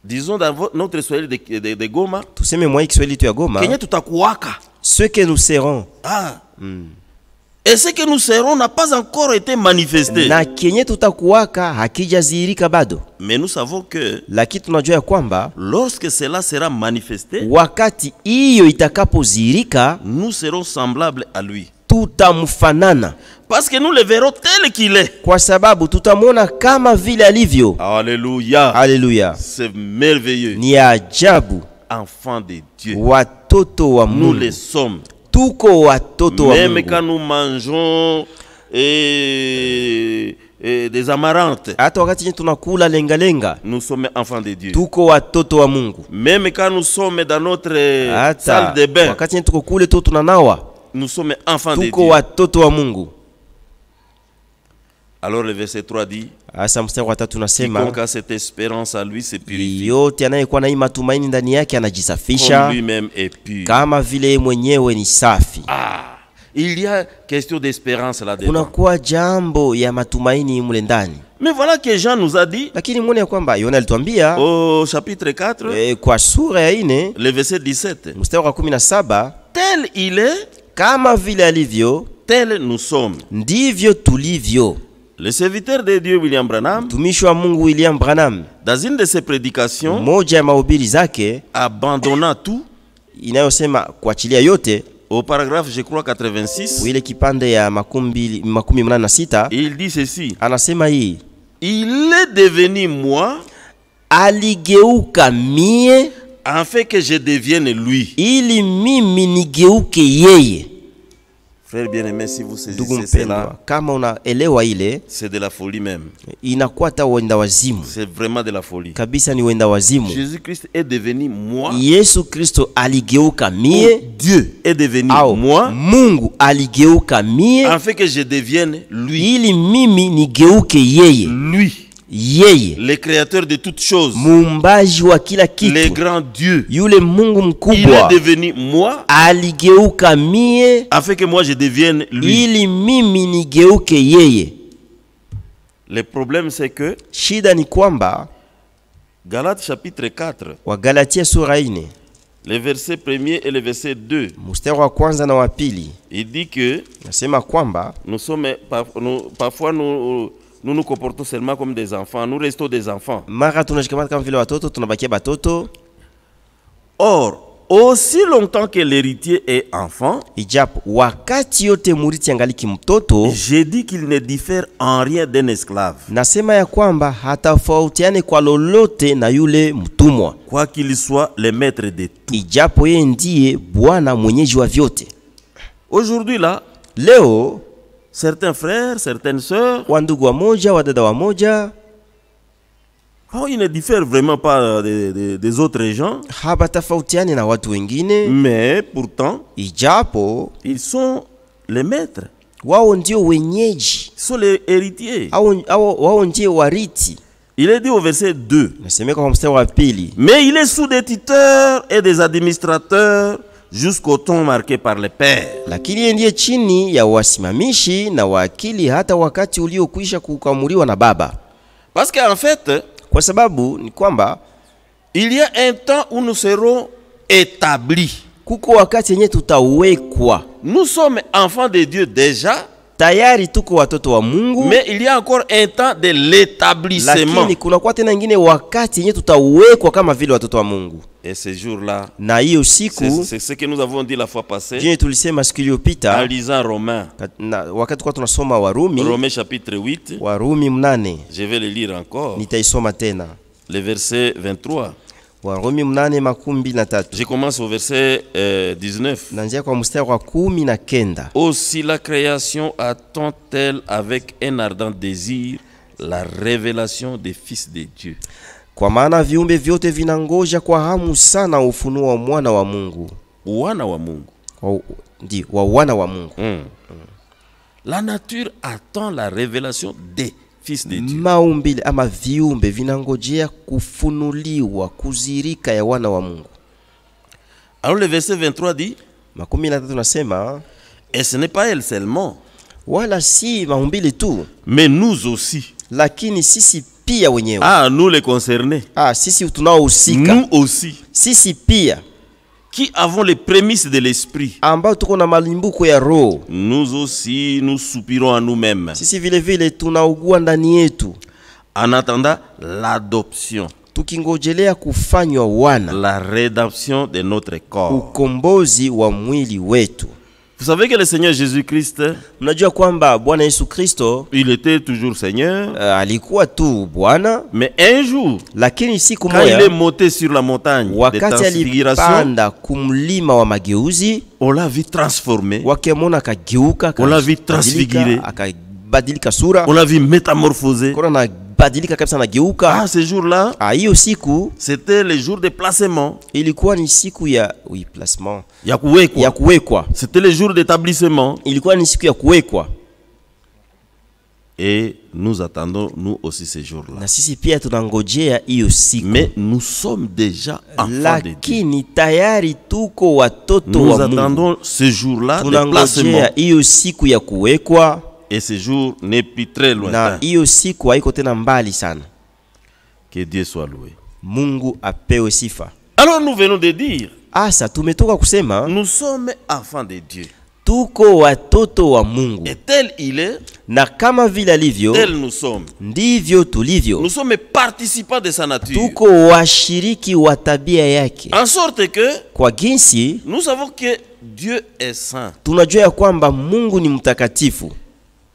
Disons dans notre Swahili de Goma, tuseme mwa Kiswahili tu ya Goma, kenye tutakuwaka, ce que nous serons. Et ce que nous serons n'a pas encore été manifesté. Na kenye tutakuwaka hakijazirika bado. Mais nous savons que lakini tunajua ya kwamba lorsque cela sera manifesté, wakati hiyo itakapozirika, nous serons semblables à lui. Tutamfanana. Parce que nous le verrons tel qu'il est. Kwa sababu tutamwona kama vile alivyo. Alléluia. Alléluia. C'est merveilleux. Ni ajabu. Enfants de Dieu. Watoto wa Mungu. Nous le sommes. Tuko watoto wa Mungu. Même quand nous mangeons des amarantes, hata wakati tunakula lenga-lenga, nous sommes enfants de Dieu. Tuko watoto wa Mungu. Même quand nous sommes dans notre salle de bain, wakati tuko kule tu tunanawa, nous sommes enfants de Dieu. Tuko watoto wa Mungu. Alors le verset 3 dit, asa mstari wa 3 tunasema, quiconque a cette espérance à lui se purifie. Yote anayekuwa na matumaini ndani yake anajisafisha, lui-même est pur. Kama vile mwenyewe ni safi. Il y a question d'espérance là-dedans. Kunakuwa jambo ya matumaini mule ndani. Mais voilà que Jean nous a dit, Lakini muone ya kwamba Yohana alituambia au chapitre 4, kwa sura ya 4 le verset 17, mstari wa 17, tel il est, kama vile alivyo tel nous sommes. ndivyo tulivyo. Le serviteur de Dieu William Branham, Mtumishi wa Mungu William Branham, dans une de ses prédications, moja ya mahubiri zake abandonnant tout, inayosema kuachilia yote, au paragraphe je crois 86, ile kipande ya 86, il dit ceci: anasema hii, il est devenu moi, aligeuka mie afin que je devienne lui. ili mimi nigeuke yeye. Frère bien-aimé, si vous Ndugu saisissez mpendwa, cela, kama unaelewa ile, c'est de la folie même. inakuwa hata wenda wazimu C'est vraiment de la folie. kabisa, ni wenda wazimu. Jésus-Christ est devenu moi. Yesu Kristo aligeuka mie, Dieu est devenu au moi, Mungu aligeuka mie afin que je devienne lui. ili mimi nigeuke yeye. Lui, Yeye le créateur de toutes choses, muumbaji wa kila le kitu, grand Dieu. yule Mungu Il est mkubwa devenu moi, aligeuka mie afin que moi je devienne lui. ili mimi nigeuke yeye. Le problème c'est que Shida ni kwamba Galates chapitre 4, Wagalatia sura 4 le verset 1er et le verset 2, mstari wa kwanza na wa pili il dit que nasema kwamba nous sommes parfois nous comportons seulement comme des enfants, nous restons des enfants. mara tunashikamata kama vile watoto, tunabakia batoto. Or, aussi longtemps que l'héritier est enfant, Ijapo wakati yote murithi angaliki mtoto, j'ai dit qu'il ne diffère en rien d'un esclave, nasema ya kwamba hatafautiane kwa lolote na yule mtumwa, quoi qu'il soit le maître de tout. ijapo yeye ndiye bwana mwenyeji wa vyote. Aujourd'hui là, Leo certains frères, certaines sœurs, wandugu wa moja, wadada wa moja, ils ne diffèrent vraiment pas des autres gens, habatafautiane na watu wengine, mais pourtant, ijapo ils sont les maîtres, wao ndio wenyeji, ils sont les héritiers. wao ndio warithi. Il est dit au verset 2, Nasemeka kwa mstari wa pili, mais il est sous des tuteurs et des administrateurs jusqu'au temps marqué par le Père. lakini yeye ndiye chini ya wasimamishi na wakili hata wakati uliokwisha kukamuliwa na Baba. Parce qu'en fait, Kwa sababu ni kwamba il y a un temps où nous serons établis. kuko wakati yenye tutawekwa. Nous sommes enfants de Dieu déjà, Tayari tuko watoto wa Mungu, mais il y a encore un temps de l'établissement. lakini kuna kwa tena ingine wakati yenye tutawekwa kama vile watoto wa Mungu. Et ce jour-là, Na hiyo siku c'est ce que nous avons dit la fois passée jeni tulisema siku en iliyopita, lisant Romains. na wakati kwa tunasoma Warumi, Romains chapitre 8, Warumi 8, je vais le lire encore, nitaisoma tena. le verset 23. Warumi 8:23. Je commence au verset 19. Naanzia kwa mstari wa 19. Aussi la création attend-elle avec un ardent désir la révélation des fils de Dieu. Kwa maana viumbe vyote vinangoja kwa hamu sana ufunuo wa mwana wa Mungu. Wana wa Mungu. Wa wana wa Mungu. La nature attend la révélation des fils de Dieu. Maumbile ama viumbe vinangojea kufunuliwa, kuzirika ya wana wa Mungu. Alors le verset 23 dit, 13 nasema, et ce n'est pas elle seulement, wala si maumbile tu, mais nous aussi. lakini sisi pia wenyewe. Nous les concernés. Sisi tunaohusika. Nous aussi. Sisi pia, qui avons les prémices de l'esprit, ambao tuko na malimbuko ya roho. nous aussi nous soupirons à nous-mêmes Sisi vile vile tunaugua ndani yetu, en attendant l'adoption, tukingojelea kufanywa wana, la rédemption de notre corps. ukombozi wa mwili wetu. Vous savez que le Seigneur Jésus-Christ, Mnajua kwamba Bwana Yesu Kristo il était toujours Seigneur, alikuwa tu Bwana, mais un jour, lakini siku quand il est moja monté sur la montagne de wakati transfiguration, alipanda kumlima wa mageuzi, on l'a vu transformé, wakemona akageuka, on l'a vu transfiguré, akabadilika sura, on l'a vu métamorphosé. kuna na badilika kabisa, na geuka. Ce jour-là, Hiyo siku c'était le jour de placement. ilikuwa ni siku ya placement, Ya kuwekwa. ya kuwekwa. C'était le jour d'établissement. Ilikuwa ni siku ya kuwekwa. Et nous attendons nous aussi ces jours-là. Na sisi pia tunangojea hiyo siku. Mais nous sommes déjà enfants de Dieu. Lakini tayari tuko watoto Nous wa Mungu. attendons ce jour-là de placement. Tunangojea hiyo siku ya kuwekwa. Et ce jour n'est plus très Na lointain. hiyo siku haiko tena mbali sana. Que Dieu soit loué. Mungu apewe sifa. Alors nous venons de dire, Asa tumetoka kusema nous sommes enfants de Dieu. tuko watoto wa Mungu. Et tel il est, Na kama vile alivyo, tel nous sommes. ndivyo tulivyo. Nous sommes participants de sa nature. Tuko washiriki wa tabia yake. En sorte que Kwa jinsi nous savons que Dieu est saint. tunajua ya kwamba Mungu ni mtakatifu.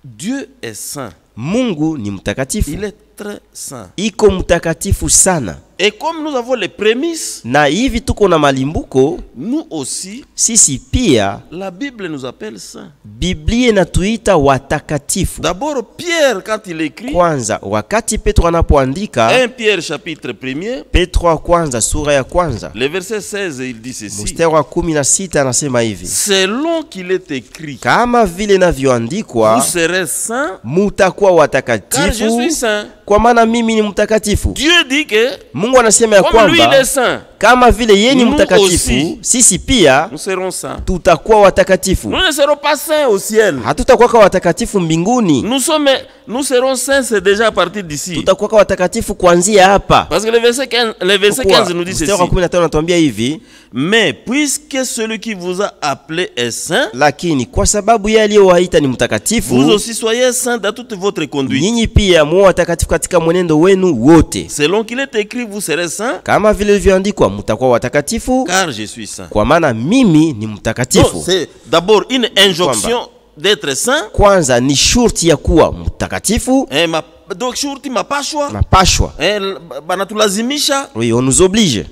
Dieu est saint. Mungu ni mtakatifu. Il est très saint. Iko mtakatifu sana. Et comme nous avons les prémices, Na hivi tuko na malimbuko, nous aussi, sisi pia la Bible nous appelle saints. Biblia inatuita watakatifu. D'abord, Pierre, quand il écrit, Kwanza wakati Petro anapoandika 1 Pierre chapitre 1er, Petro wa kwanza sura ya kwanza le verset 16, il dit ceci. mstari wa 16 anasema hivi: Selon qu'il est écrit, kama vile vous inavyoandikwa, serez saints, mutakuwa car je watakatifu suis saint. kwa maana mimi ni mtakatifu. Dieu dit que, Mungu anasema ya comme lui il est kwamba saint, kama vile yeye ni Nous mtakatifu, aussi. sisi pia nous serons saints. tutakuwa watakatifu. Nous ne serons pas saints au ciel. Hatutakuwa watakatifu mbinguni, Nous serons saints, c'est déjà à partir d'ici. tutakuwa watakatifu kuanzia hapa. Parce que le verset 15 nous dit ceci. Mstari wa 15 anatuambia hivi: Mais puisque celui qui vous a appelé est saint, lakini kwa sababu yeye aliyowaita ni vous mtakatifu, aussi soyez saints dans toute votre conduite. nyinyi pia muwe watakatifu katika mwenendo wenu wote. Selon qu'il est écrit, vous serez saints, Kama vile ilivyoandikwa, mtakuwa watakatifu car je suis saint. kwa maana mimi ni Donc, mtakatifu. c'est d'abord une injonction d'être saint. Kwanza ni shurti ya kuwa mtakatifu, Donc, shurti mapashwa. mapashwa. Banatulazimisha. Oui, on nous oblige.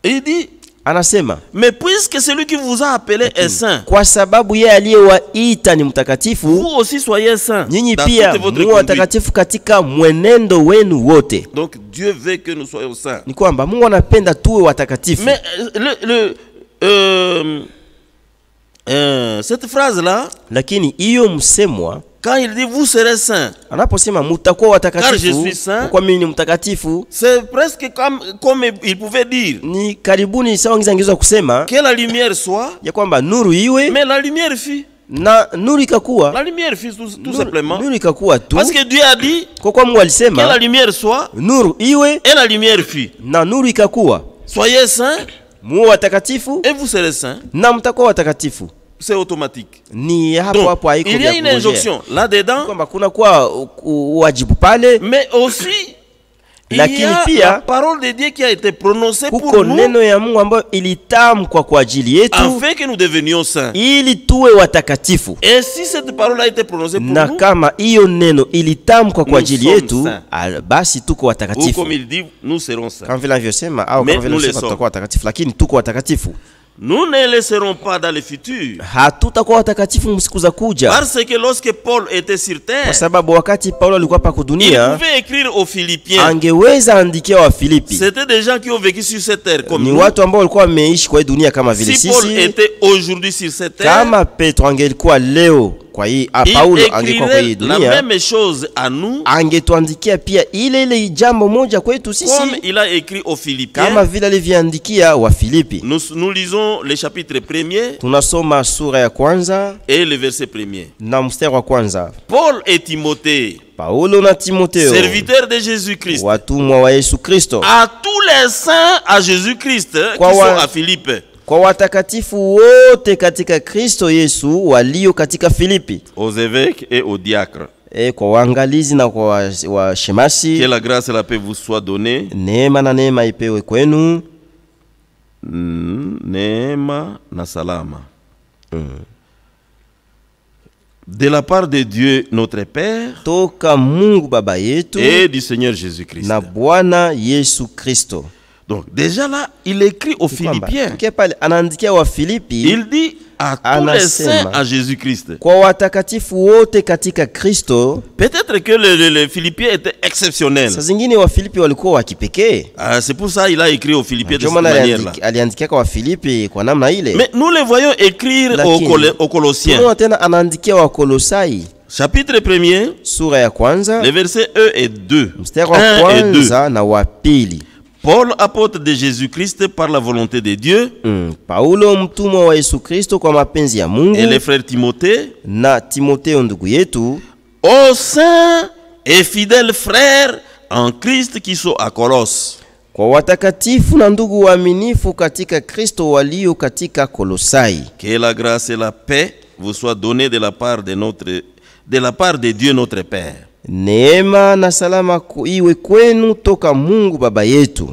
Il dit, Anasema mais puisque celui qui vous a appelé est saint, kwa sababu yeye aliyewaita ni mtakatifu, vous aussi soyez saints nyinyi dans pia toute votre muwe conduite. watakatifu katika mwenendo wenu wote. Donc Dieu veut que nous soyons saints. Ni kwamba Mungu anapenda tuwe watakatifu. Mais cette phrase-là, Lakini hiyo msemwa, quand il dit vous serez saints, anaposema mutakuwa Car je watakatifu suis saint, kwa mimi ni mtakatifu, c'est presque comme il pouvait dire ni karibuni sawa ngizangizwa kusema que la lumière soit, ya kwamba nuru iwe mais la lumière fut. na nuru ikakuwa. La lumière fut tout simplement. Nuru ikakuwa tu. Parce que Dieu a dit Kwa kuwa Mungu que la alisema lumière soit nuru iwe et la lumière fut. na nuru ikakuwa. Soyez saints Muwe watakatifu et vous serez saints. na mtakuwa watakatifu. C'est automatique. Ni hapo Donc, hapo haiko il y a une injonction là-dedans, kwamba kuna kwa wajibu pale, mais aussi il y lakini a pia la parole de Dieu qui a été prononcée kuko pour nous neno ya Mungu ambayo ilitamkwa kwa ajili yetu afin que nous devenions saints. ili tuwe watakatifu. Et si cette parole a été prononcée pour Na nous, kama hiyo neno ilitamkwa kwa Nous ajili sommes yetu, saints. basi tuko ou watakatifu. comme il dit, nous serons saints. Kama vile alivyosema au Mais kama vile nous le alivyosema sommes. tutakuwa watakatifu, lakini tuko watakatifu. Nous ne le serons pas dans le futur. Hatutakuwa watakatifu msiku za kuja, Parce que lorsque Paul était sur terre, kwa sababu wakati Paulo alikuwa pa il kudunia, pouvait écrire aux Philippiens. angeweza andikia wa Filipi. C'était des gens qui ont vécu sur cette terre comme Ni nous. watu ambao walikuwa wameishi kwa hii dunia kama vile Si Paul sisi. était aujourd'hui sur cette terre, Kama Petro angelikuwa leo kwa hii il Paulo angekuwa kwa hii écrirait la dunia, même chose à nous angetuandikia pia ile jambo moja kwetu comme sisi, il a écrit aux kama Philippiens. vile alivyoandikia wa Filipi. Nous lisons le chapitre 1er Tunasoma sura ya kwanza et le verset 1er. na mstari wa kwanza. Paul et Timothée, Paulo na Timotheo, serviteurs de Jésus-Christ, watumwa wa Yesu Kristo, à tous les saints à Jésus-Christ qui Kwa sont wa- à Philippe. kwa watakatifu wote katika Kristo Yesu walio katika Filipi, Aux évêques et aux diacres. kwa waangalizi na kwa washemasi, Que la grâce et la paix vous soient données. neema na neema ipewe kwenu. Neema na salama. De la part de Dieu notre Père Toka Mungu Baba yetu et du Seigneur Jésus-Christ. na Bwana Yesu Kristo. Donc déjà là, il écrit aux Philippiens. Tukia pale anaandikia wa Filipi, Il dit à tous les Anasema. saints à Jésus-Christ. kwa watakatifu wote katika Kristo. Peut-être que les Philippiens étaient exceptionnels. Saa zingine wa Filipi walikuwa wa kipekee, C'est pour ça qu'il a écrit aux Philippiens de ndio cette maana manière-là. aliandikia kwa Filipi kwa namna ile. Mais nous les voyons écrire Lakini, aux Colossiens. tunaona tena anaandikia wa Kolosai chapitre 1er, sura ya kwanza, les versets 1 et 2. mstari wa 1 et 2. kwanza na wa pili. Paul, apôtre de Jésus-Christ par la volonté de Dieu, Paulo mtumwa wa Yesu Kristo kwa mapenzi ya Mungu, et le frère Timothée, na Timotheo ndugu yetu, aux saints et fidèles frères en Christ qui sont à Colosse. kwa watakatifu na ndugu waaminifu katika Kristo walio katika Kolosai. Que la grâce et la paix vous soient données de la part de Dieu notre Père. Neema na salama iwe kwenu toka Mungu Baba yetu.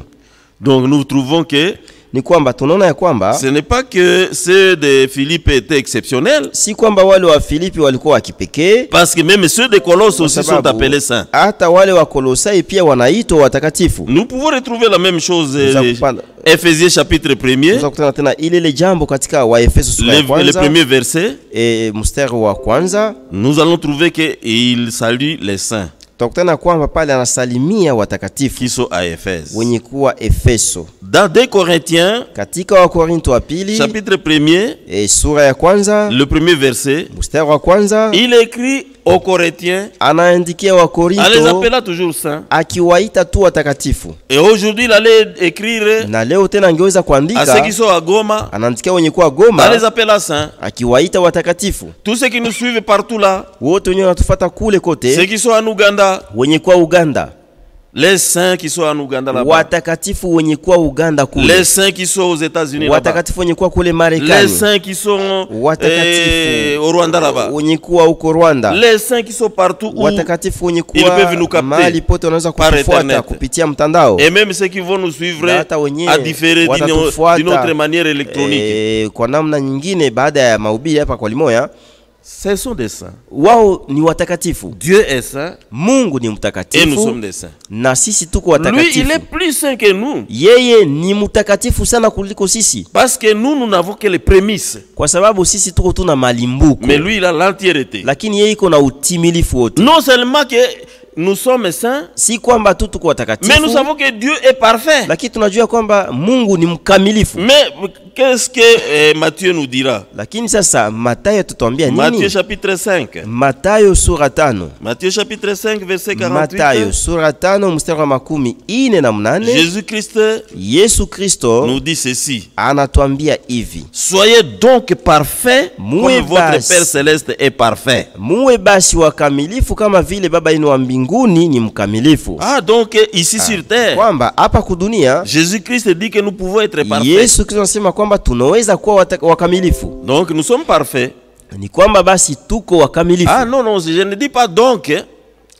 Donc nous trouvons que Ni kwamba tunaona ya kwamba ce n'est pas que ceux de Philippe étaient exceptionnels, si kwamba wale wa Filipi walikuwa wa kipekee, parce que même ceux de Colosse aussi sont appelés saints. hata wale wa Kolosai pia wanaitwa watakatifu. Nous pouvons retrouver la même chose Nous Ephésiens chapitre 1er, tunakutana tena ile jambo katika Waefeso sura ya le kwanza, premier verset. mstari wa kwanza, Nous allons trouver qu'il salue les saints tunakutana kwamba pale anasalimia watakatifu qui sont à Éphèse. wenye kuwa Efeso. Dans 2 Corinthiens Katika Wakorinto wa pili, chapitre 1er, sura ya kwanza, le premier verset, mstari wa kwanza, il écrit aux Corinthiens anaandikia en les Wakorinto appelant toujours saints. akiwaita tu watakatifu. Et aujourd'hui, il allait écrire Na leo tena angeweza à ceux qui kuandika, sont à Goma, anaandikia wenye kuwa en les Goma appelant saints. akiwaita watakatifu. Tous ceux qui nous suivent partout là, Wote wenye wanatufuata kule ceux kote, qui sont en Ouganda, wenye kuwa Uganda, les saints qui sont en Ouganda là-bas, watakatifu wenye kuwa Uganda les kule, saints qui sont aux États-Unis là-bas, watakatifu wenye kuwa kule les Marekani, saints qui sont watakatifu au Rwanda là-bas, wenye kuwa huko Rwanda, les saints qui sont partout où, watakatifu wenye ils peuvent nous kuwa capter mahali pote wanaweza par kutufuata Internet. kupitia mtandao, et même ceux qui vont nous suivre na hata wenyewe à différer watatufuata, d'une autre manière électronique. kwa namna nyingine baada ya mahubiri hapa kwa Limoya. Ce sont des saints. Wao ni watakatifu. Dieu est saint Mungu ni et nous mtakatifu sommes des saints. na sisi tuko Lui, watakatifu. il est plus saint que nous Yeye ni mtakatifu sana kuliko sisi, parce que nous n'avons que les prémices. kwa sababu sisi tuko tuna malimbuko, Mais lui, il a l'entièreté. lakini yeye iko na utimilifu wote. Non seulement que nous sommes saints, Si kwamba tu tuko mais nous watakatifu, savons que Dieu est parfait. lakini tunajua kwamba Mungu ni mkamilifu. Mais qu'est-ce que Matthieu nous dira? Lakini sasa Mathayo tutuambia Matthieu nini? chapitre 5. Mathayo sura 5. Matthieu chapitre 5 verset 48. Mathayo sura 5 mstari wa 48. Jésus-Christ Yesu Kristo nous dit ceci. anatuambia hivi: Soyez donc parfaits Muwe comme votre basi. Père céleste est parfait. muwe basi wakamilifu kama vile Baba yenu wa mbinguni ni mkamilifu. Ah, donc ici sur terre, Kwamba hapa kudunia Jésus-Christ dit que nous pouvons être parfaits. Yesu Kristo anasema kwamba tunaweza kuwa wakamilifu. Donc nous sommes parfaits. Ni kwamba basi tuko wakamilifu. Ah non, non, je ne dis pas donc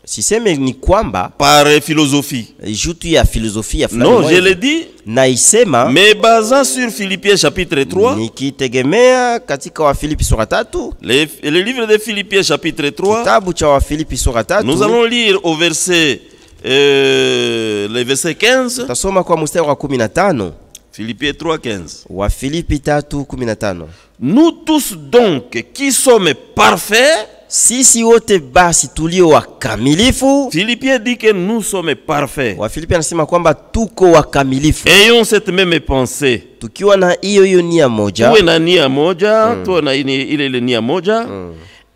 Siseme ni kwamba par philosophie. jutu ya filosofia fulani Non, moja. je le dis, Naisema mais basant sur Philippiens chapitre 3, nikitegemea katika Wafilipi sura 3, le livre de Philippiens chapitre 3, kitabu cha Wafilipi sura 3, nous allons lire au verset, le verset 15, tasoma kwa mstari wa 15. Philippiens 3, 15. Wafilipi 3:15. Nous tous donc qui sommes parfaits, Sisi wote basi tulio wakamilifu. Philippiens dit que nous sommes parfaits. Wafilipi anasema kwamba tuko wakamilifu. Ayons cette même pensée. Tukiwa na hiyo nia moja. Tuwe na nia moja, tuwe na ile nia moja.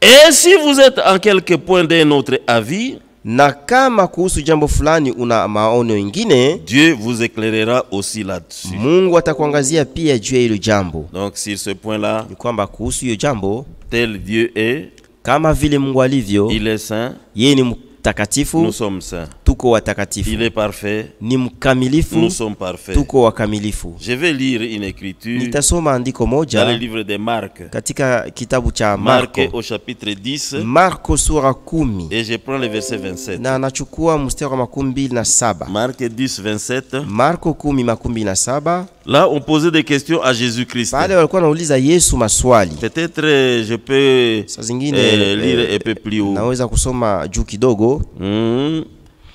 Et si vous êtes en quelque point d'un autre avis, na kama kuhusu jambo fulani una maono mengine, Dieu vous éclairera aussi là-dessus. Mungu atakuangazia pia juu ya hilo jambo. Donc sur ce point-là, Ni kwamba kuhusu hiyo jambo, tel Dieu est, kama vile Mungu alivyo, il est saint, yeye ni mtakatifu, nous sommes saints. tuko watakatifu. Il est parfait, Ni mkamilifu, nous sommes parfaits. tuko wakamilifu. Je vais lire une écriture Nitasoma andiko dans le moja livre de Marc. katika kitabu cha Marc Marko. au chapitre 10, Marko sura 10 et je prends le verset 27. na anachukua mstari wa 27. Marc 10, 27. Marko 10:27. Là, on posait des questions à Jésus-Christ. Pale walikuwa nauliza Yesu maswali. Peut-être je peux Saa zingine lire un peu plus haut. naweza kusoma juu kidogo.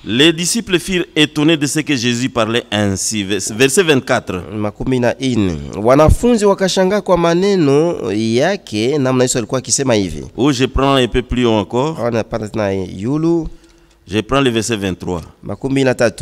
Les disciples furent étonnés de ce que Jésus parlait ainsi. Verset 24. 14. Wanafunzi wakashangaa kwa maneno yake, namna Yesu alikuwa akisema hivi. Ou je prends un peu plus haut encore. Wanapata tena yulu Je prends le verset 23. 13.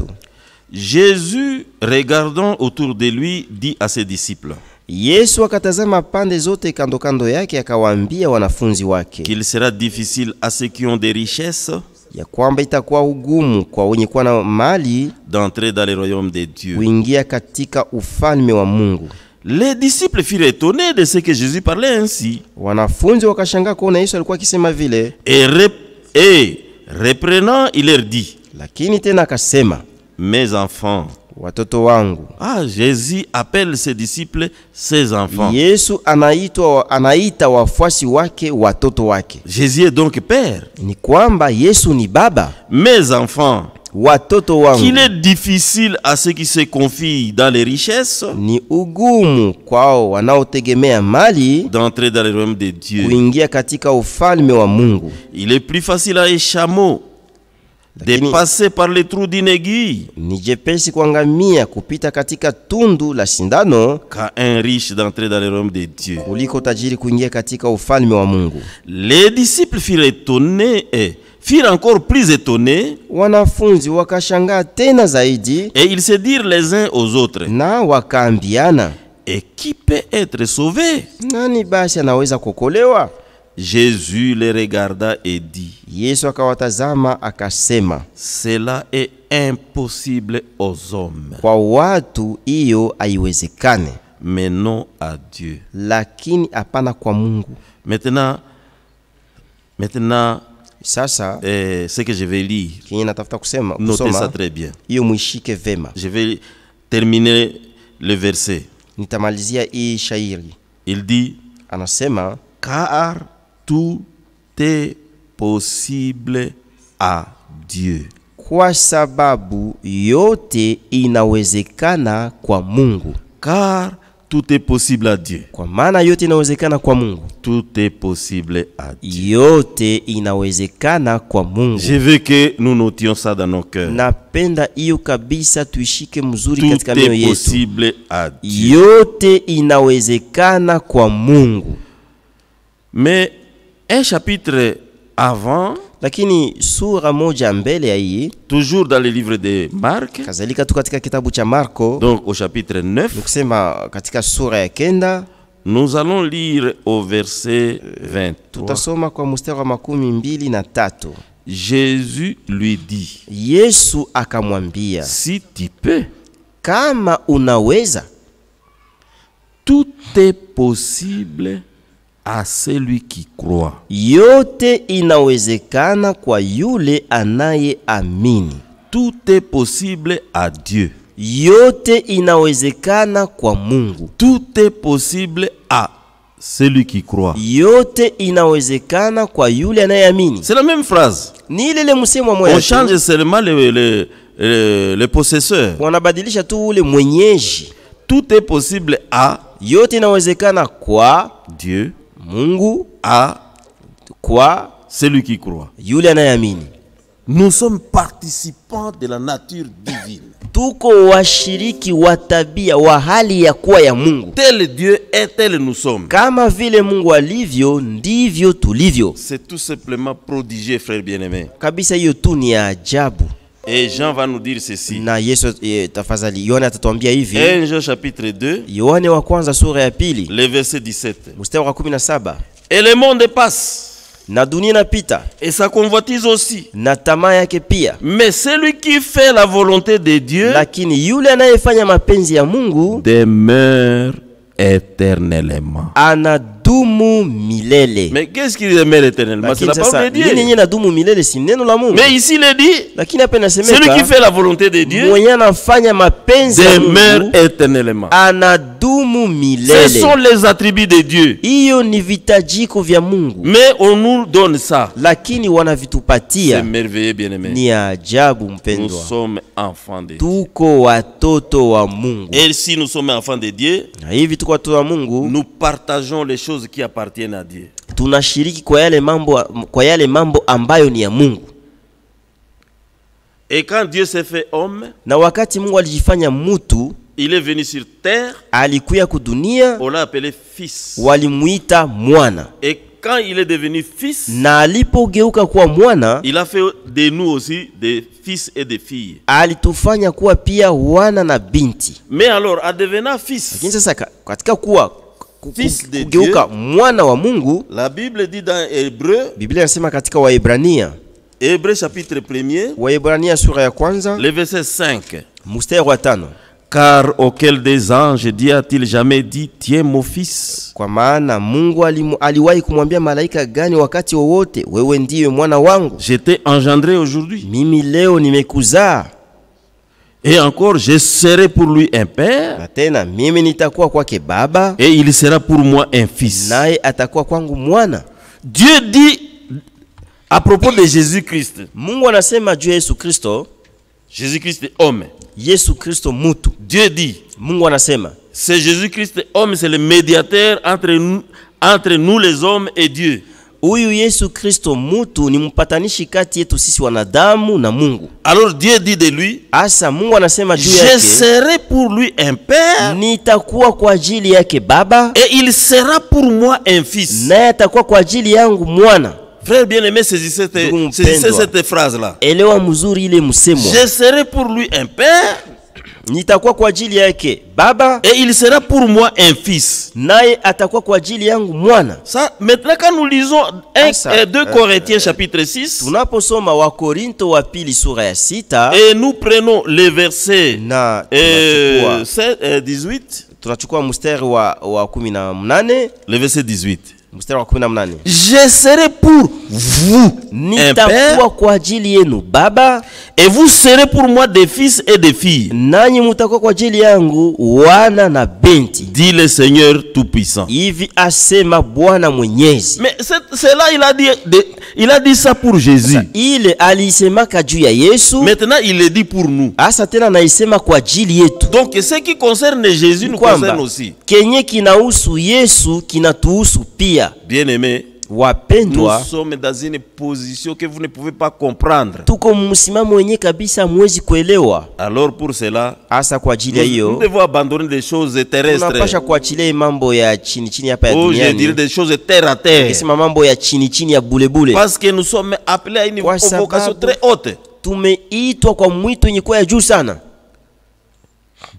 Jésus, regardant autour de lui, dit à ses disciples. Yesu akatazama pande zote kando kando yake, akawaambia wanafunzi wake qu'il sera difficile à ceux qui ont des richesses ya kwamba itakuwa ugumu kwa wenye kuwa na mali d'entrer dans le royaume de Dieu. kuingia katika ufalme wa Mungu. Les disciples furent étonnés de ce que Jésus parlait ainsi. Wanafunzi wakashangaa kuona Yesu alikuwa akisema vile, Et reprenant, il leur dit, lakini tena akasema, mes enfants. watoto wangu. Jésus appelle ses disciples ses enfants. Yesu anaita wafuasi wake watoto wake. Jésus est donc père. Ni kwamba Yesu ni baba. Mes enfants, watoto wangu. Qu'il est difficile à ceux qui se confient dans les richesses, ni ugumu kwao wanaotegemea mali, d'entrer dans le royaume de Dieu. kuingia katika ufalme wa Mungu. Il est plus facile à un chameau de passer par les trous d'une aiguille, ni jepesi kwa ngamia kupita katika tundu la sindano, qu'à un riche d'entrer dans le royaume de Dieu. kuliko tajiri kuingia katika ufalme wa Mungu. Les disciples furent étonnés et furent encore plus étonnés, wanafunzi wakashangaa tena zaidi, et ils se dirent les uns aux autres, na wakaambiana, et qui peut être sauvé? Nani basi anaweza kuokolewa? Jésus les regarda et dit, Yesu akawatazama akasema, cela est impossible aux hommes, kwa watu hiyo haiwezekane, mais non à Dieu. Lakini hapana kwa Mungu. Maintenant, sasa ce que je vais lire, notez ça très bien. Hiyo muishike vema. Je vais terminer le verset. Nitamalizia hii shairi. Il dit, anasema, car tout est possible à Dieu. Kwa sababu yote inawezekana kwa Mungu. Car tout est possible à Dieu. Kwa maana yote inawezekana kwa Mungu. Tout est possible à Dieu. Yote inawezekana kwa Mungu. Je veux que nous notions ça dans nos cœurs. Napenda hiyo kabisa tuishike mzuri katika mioyo yetu. Tout est possible à Dieu. Yote inawezekana kwa Mungu. Mais un chapitre avant, lakini sura moja mbele ya hii, toujours dans le livre de Marc, kazalika tu katika kitabu cha Marko, donc au chapitre 9, nikusema katika sura ya 9, nous allons lire au verset 23. Tutasoma kwa mstari wa 23. Jésus lui dit, Yesu akamwambia, si tu peux, kama unaweza, tout est possible à celui qui croit. Yote inawezekana kwa yule anayeamini. Tout est possible à Dieu. Yote inawezekana kwa Mungu. Tout est possible à celui qui croit. Yote inawezekana kwa yule anayeamini. C'est la même phrase. Ni ile msemo moja. On change seulement le possesseur. Wanabadilisha tu ule mwenyeji. Tout est possible à, yote inawezekana kwa Dieu, Mungu, à, kwa celui qui croit. Yule anayeamini. Nous sommes participants de la nature divine. Tuko washiriki wa tabia wa hali ya kuwa ya Mungu. Tel Dieu est, tel nous sommes. Kama vile Mungu alivyo ndivyo tulivyo. C'est tout simplement prodigieux, frère bien-aimé. Kabisa hiyo tu ni ajabu. Et Jean va nous dire ceci. Na Yesu tafadhali Yohana atatuambia hivi. 1 Jean chapitre 2. Yohana wa kwanza sura ya 2. Le verset 17. Mstari wa 17. Et le monde passe. Na dunia inapita. Et sa convoitise aussi. Na tamaa yake pia. Mais celui qui fait la volonté de Dieu, lakini yule anayefanya mapenzi ya Mungu, demeure éternellement. Anadumu milele. Mais qu'est-ce qu'il demeure éternellement? C'est la parole de Dieu. Nini anadumu milele si neno la Mungu? Mais ici il est dit, lakini hapa inasemeka, celui qui fait la volonté de Dieu, mwenye anafanya mapenzi ya Mungu, demeure éternellement. Anadumu milele. Ce sont les attributs de Dieu. Hiyo ni vitajiko vya Mungu. Mais on nous donne ça. Lakini wanavitupatia. C'est merveilleux, bien-aimé. Ni ajabu mpendwa. Nous sommes enfants de Dieu. Tuko watoto wa Mungu. Et si nous sommes enfants de Dieu, na hivi tuko watoto wa Mungu, nous partageons les choses qui appartiennent à Dieu. Tunashiriki kwa yale mambo ambayo ni ya Mungu. Et quand Dieu s'est fait homme, na wakati Mungu alijifanya mtu, il est venu sur terre, alikuya kudunia, on l'a appelé fils. Walimuita mwana. Et quand il est devenu fils, na alipogeuka kuwa mwana, il a fait de nous aussi des fils et des filles. alitufanya kuwa pia wana na binti. Mais alors, en devenant fils, Lakini sasa katika kuwa Fils de kugeuka mwana wa Mungu, la Bible dit dans Hébreu, Biblia inasema katika Waebrania, Hébreu chapitre 1er, Waebrania sura ya kwanza, le verset 5. mstari wa 5. Car auquel des anges Dieu a-t-il jamais dit, tiens mon fils? Kwa maana Mungu aliwahi kumwambia malaika gani wakati wowote, wewe ndiye mwana wangu, Je t'ai engendré aujourd'hui. mimi leo nimekuzaa. Et encore, je serai pour lui un père, Na tena mimi nitakuwa kwake baba, et il sera pour moi un fils. naye atakuwa kwangu mwana. Dieu dit à propos de Jésus-Christ, Mungu anasema juu ya Yesu Kristo, Jésus-Christ est homme. Yesu Kristo mutu. Dieu dit, Mungu anasema c'est Jésus-Christ homme, c'est le médiateur entre nous les hommes et Dieu. huyu Yesu Kristo mutu ni mpatanishi kati yetu sisi wanadamu na Mungu. Alors Dieu dit de lui, Asa Mungu anasema juu je yake, serai pour lui un père, nitakuwa kwa ajili yake baba, et il sera pour moi un fils. naye atakuwa kwa ajili yangu mwana. Frère bien-aimé, saisissez cette phrase-là. Elewa mzuri ile msemo. Je serai pour lui un père, Nitakuwa kwa ajili yake baba, et il sera pour moi un fils. naye atakuwa kwa ajili yangu mwana. Ça, maintenant, quand nous lisons 2 Corinthiens chapitre 6, Tunaposoma wa Korinto wa pili sura ya 6 et nous prenons les versets na 18, tunachukua mstari wa 18, le verset 18. mstari wa 18. Je serai pour vous un père, Nitakuwa kwa ajili yenu baba, et vous serez pour moi des fils et des filles, nanyi mutakuwa kwa ajili yangu wana na binti. dit le Seigneur Tout-Puissant. Hivi asema Bwana Mwenyezi. Mais c'est là, il a dit ça pour Jésus. Ile alisemaka juu ya Yesu, Maintenant, il le dit pour nous. asa tena naisema kwa ajili yetu. Donc, ce qui concerne Jésus nous concerne aussi. Kenye kinahusu Yesu kinatuhusu pia. Bien-aimés, nous Wapendwa, sommes dans une position que vous ne pouvez pas comprendre. tuko msimamo wenye kabisa mwezi kuelewa. Alors, pour cela, Asa kwa ajili ya nous hiyo devons abandonner des choses terrestres. tunapasha kuachilia mambo ya chini chini hapa ya Oh, je dirais duniani. des choses terre à terre. Kisema mambo ya chini chini ya bule bule. Parce que nous sommes appelés à une Kwa convocation sababu très haute. tumeitwa kwa mwito yenye kuwa ya juu sana.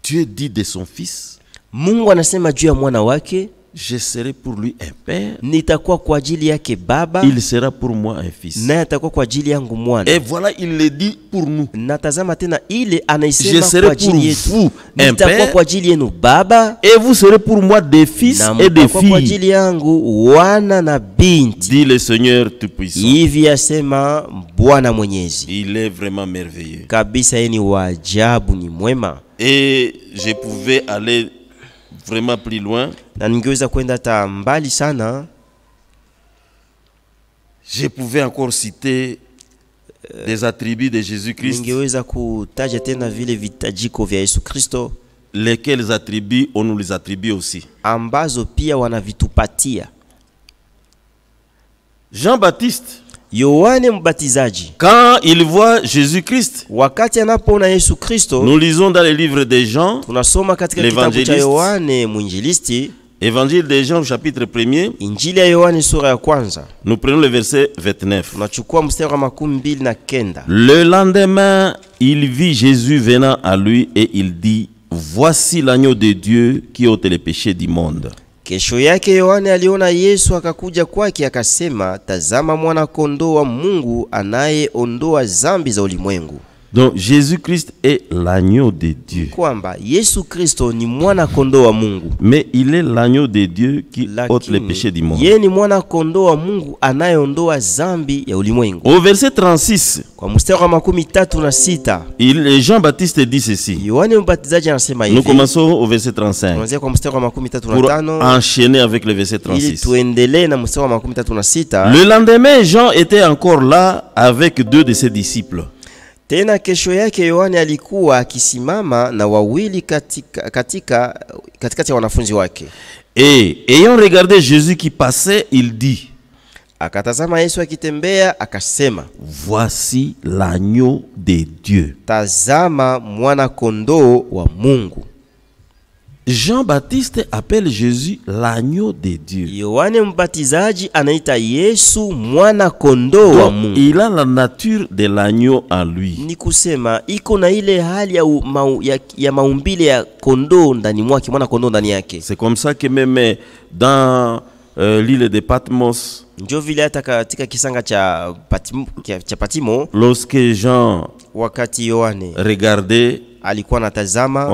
Dieu dit de son fils, Mungu anasema juu ya mwana wake, je serai pour lui un père, nitakuwa kwa ajili yake baba, il sera pour moi un fils. naye atakuwa kwa ajili yangu mwana. Et voilà, il le dit pour nous. Natazama tena ile Je anaisema serai kwa pour ajili yetu, vous un nitakuwa père, kwa ajili yenu baba, et vous serez pour moi des fils na et des mtakuwa kwa filles, ajili yangu wana na binti. dit le Seigneur Tout-Puissant. Hivi asema Bwana Mwenyezi. Il est vraiment merveilleux. Kabisa yeye ni wa ajabu, ni mwema. Et je pouvais aller vraiment plus loin. Na ningeweza kwenda hata mbali sana. Je pouvais encore citer des attributs de Jésus-Christ, Ningeweza kutaja tena vile vitajiko vya Yesu Kristo lesquels attributs on nous les attribue aussi. ambazo pia wanavitupatia. Jean-Baptiste, Yohane Mbatizaji quand il voit Jésus-Christ, wakati anapoona Yesu Kristo, nous lisons dans le livre de Jean, tunasoma katika kitabu cha l'évangéliste, Yohane mwinjilisti, évangile de Jean chapitre 1er, Injili ya Yohane sura ya kwanza, nous prenons le verset 29. tunachukua mstari wa 29. Le lendemain, il vit Jésus venant à lui et il dit, voici l'agneau de Dieu qui ôte les péchés du monde. Kesho yake Yohane aliona Yesu akakuja kwake akasema, tazama mwana kondoo wa Mungu anayeondoa dhambi za ulimwengu. Donc Jésus-Christ est l'agneau de Dieu. Kwamba Yesu Kristo ni mwana kondoo wa Mungu. Mais il est l'agneau de Dieu qui ôte les péchés du monde. Yeye ni mwana kondoo wa Mungu anayeondoa dhambi ya ulimwengu. Au verset 36, Kwa mstari wa 36, Jean-Baptiste dit ceci. Yohane Mbatizaji anasema Nous hivi. commençons au verset 35 Tuanze kwa mstari wa pour 35 enchaîner avec le verset ili 36. tuendelee na mstari wa 36. Le lendemain, Jean était encore là avec 2 de ses disciples. Tena kesho yake Yohane alikuwa akisimama na wawili katikati ya wanafunzi wake. Et ayant regardé Jésus qui passait, il dit, Akatazama Yesu akitembea akasema, voici l'agneau de Dieu. tazama mwana kondoo wa Mungu. Jean-Baptiste appelle Jésus l'agneau de Dieu. Yohane Mbatizaji anaita Yesu mwana kondoo wa Mungu. Il a la nature de l'agneau en lui. Ni kusema iko na ile hali ya maumbile ya kondoo ndani mwake, mwana kondoo ndani yake. C'est comme ça que même dans l'île de Patmos, ndio vile hata katika kisanga cha Patimo, lorsque Jean wakati Yohane regardait, alikuwa anatazama,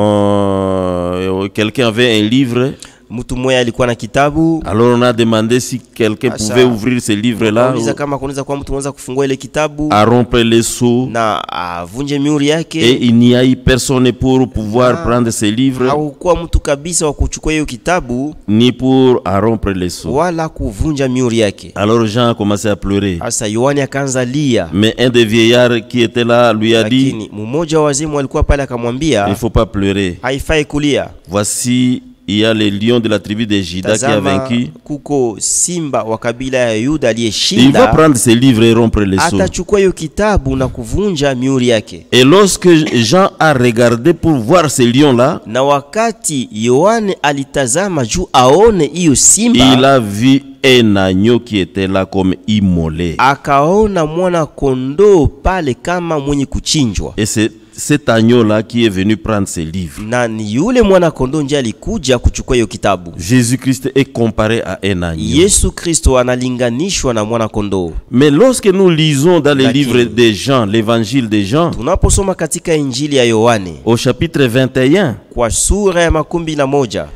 quelqu'un avait un livre. Mtu mmoja alikuwa na kitabu. Alors on a demandé si quelqu'un pouvait ouvrir ce livre-là. Kama kunaweza kwa mtu anaweza kufungua ile kitabu, à rompre les sceaux, na avunje mihuri yake. Et il n'y a eu personne pour pouvoir prendre ce livre. Haukuwa mtu kabisa wa kuchukua hiyo kitabu, ni pour à rompre les sceaux, wala kuvunja mihuri yake. Alors Jean a commencé à pleurer. Asa Yohane akaanza lia. Mais un des vieillards qui était là lui a dit, mmoja wa wazimu alikuwa pale akamwambia, il faut pas pleurer. Haifai kulia. Voici, il y a le lion de la tribu de Juda qui a vaincu. Kuko simba wa kabila ya Yuda aliyeshinda. Il va prendre ce livre et rompre les sceaux. Atachukua hiyo kitabu na kuvunja mihuri yake. Et lorsque Jean a regardé pour voir ce lion là, na wakati Yohane alitazama juu aone hiyo simba, il a vu un agneau qui était là comme immolé. Akaona mwana kondoo pale kama mwenye kuchinjwa. Et c'est cet agneau-là qui est venu prendre ce livre. Na ni yule mwana kondoo ndiye alikuja kuchukua hiyo kitabu. Jésus-Christ est comparé à un agneau. Yesu Kristo analinganishwa na mwana kondoo. Mais lorsque nous lisons dans les livres de Jean, l'évangile de Jean, tunaposoma katika injili ya Yohane, au chapitre 21, kwa sura ya 11,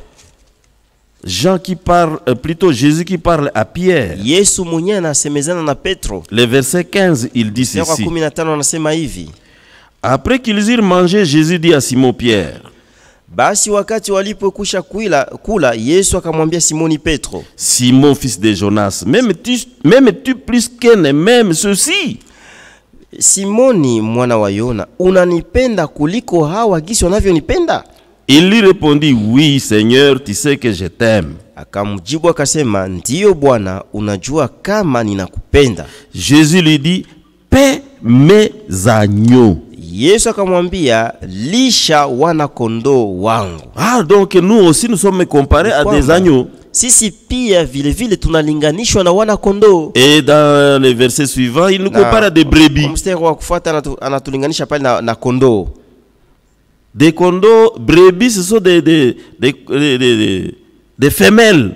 Jean qui parle, plutôt Jésus qui parle à Pierre. Yesu mwenyewe anasemezana na Petro. Le verset 15, il dit ceci. 15 anasema hivi. Après qu'ils eurent mangé, Jésus dit à Simon Pierre. Basi wakati walipokwisha kula, Yesu akamwambia Simoni Petro, Simon fils de Jonas, m'aimes-tu plus qu'un, même ceci? Simoni mwana wa Yona, unanipenda kuliko hawa gisi wanavyonipenda? Il lui répondit, oui Seigneur, tu sais que je t'aime. Akamjibu akasema, ndiyo Bwana, unajua kama ninakupenda. Jésus lui dit, paie mes agneaux. Yesu akamwambia, lisha wana kondoo wangu. Ah, donc nous aussi nous sommes comparés à des agneaux. Sisi pia vile vile tunalinganishwa na wana kondoo. Et dans le verset suivant, il nous compare à des brebis. Mstari wa kufuata anatulinganisha pale na kondoo. Des condos, brebis, ce sont des femelles.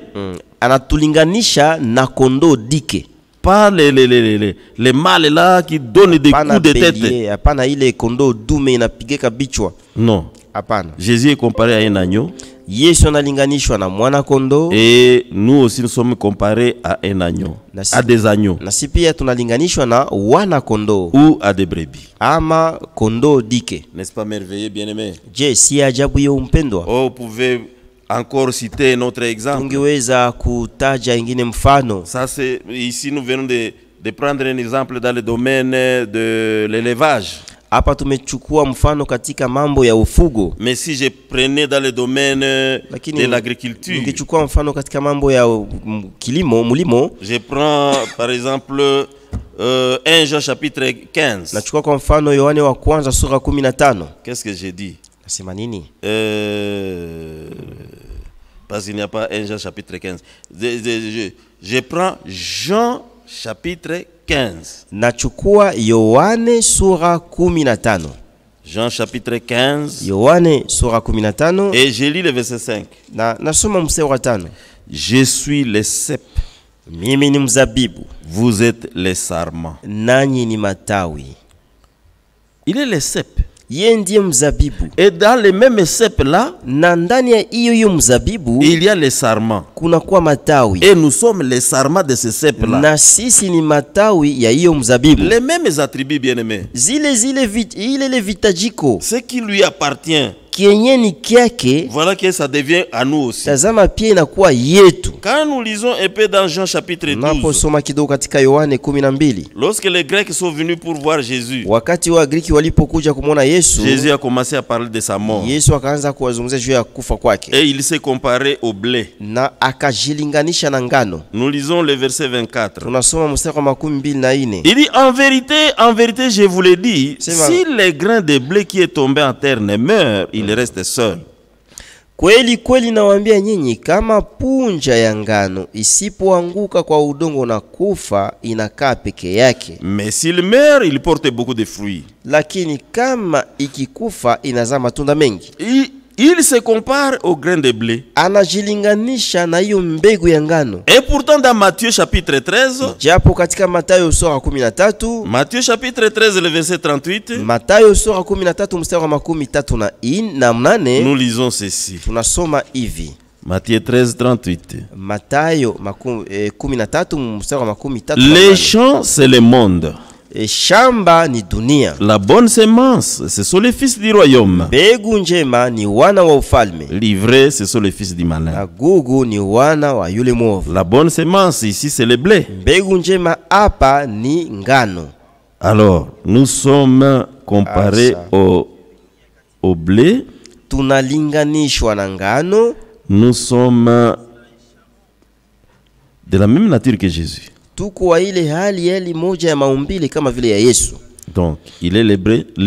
Anatulinganisha na kondoo dike. Pas les mâles là qui donnent des coups de tête. Hapana ile kondoo dume inapigeka bichwa. Non. Hapana. Jésus est comparé à un agneau. Yesu analinganishwa na mwana kondoo. Et nous aussi nous sommes comparés à un agneau. À des agneaux. Na si pia tunalinganishwa na wana kondoo. Ou à des brebis. Ama kondoo dike. N'est-ce pas merveilleux, bien-aimé? Je, si ajabu hiyo mpendwa. Oh, vous pouvez encore citer notre exemple. Tungeweza kutaja ingine mfano. Ça c'est ici nous venons de prendre un exemple dans le domaine de l'élevage. Hapa tumechukua mfano katika mambo ya ufugo. Mais si je prenais dans le domaine de l'agriculture, ningechukua mfano katika mambo ya kilimo, mulimo. Je prends par exemple 1 Jean chapitre 15. Nachukua kwa mfano Yohane wa kwanza sura 15. Qu'est-ce que j'ai dit? Nasema nini? Parce qu'il n'y a pas 1 Jean chapitre 15. Je prends Jean chapitre 15. Nachukua Yohane sura 15. Jean chapitre 15. Yohane sura 15. Et je lis le verset 5. Nasoma mstari wa 5. Je suis le cep. Mimi ni mzabibu. Vous êtes les sarments. Nanyi ni matawi. Il est le cep. Yeye ndiye mzabibu. Et dans les mêmes cep là, na ndani ya hiyo mzabibu, il y a les sarments. Kuna kwa matawi. Et nous sommes les sarments de ce cep là. Na sisi ni matawi ya hiyo mzabibu. Les mêmes attributs, bien-aimés. Zile vitajiko. Ce qui lui appartient. Kienye kiake. Voilà que ça devient à nous aussi. Tazama pia inakuwa yetu. Quand nous lisons un peu dans Jean chapitre 12. Naposoma kidogo katika Yohane 12. Lorsque les Grecs sont venus pour voir Jésus. Wakati wa Greki walipokuja kumwona Yesu. Jésus a commencé à parler de sa mort. Yesu akaanza kuwazungumzia juu ya kufa kwake. Et il s'est comparé au blé. Na akajilinganisha na ngano. Nous lisons le verset 24. Tunasoma mstari wa 24. Il dit en vérité je vous le dis, si le grain de blé qui est tombé en terre ne meurt, il reste seul. Kweli kweli nawaambia nyinyi, kama punja ya ngano isipoanguka kwa udongo na kufa, inakaa peke yake. Mais s'il meurt, il porte beaucoup de fruits. Lakini kama ikikufa, inazaa matunda mengi. Il se compare au grain de blé. Anajilinganisha na hiyo mbegu ya ngano. Et pourtant dans Matthieu chapitre 13, japo katika Mathayo sura 13, Matthieu chapitre 13 le verset 38, Mathayo sura 13 mstari wa 38, nous lisons ceci. Tunasoma hivi. Matthieu 13 38. Mathayo 13 mstari wa 38. Les champs c'est le monde. Shamba ni dunia. La bonne semence, ce sont les fils du royaume. Mbegu njema ni wana wa ufalme. L'ivraie, ce sont les fils du malin. Magugu ni wana wa yule mwovu. La bonne semence ici c'est le blé. Mbegu njema hapa ni ngano. Alors, nous sommes comparés au blé. Tunalinganishwa na ngano. Nous sommes de la même nature que Jésus. Tuko wa ile hali moja ya maumbile kama vile ya Yesu. Donc, il est le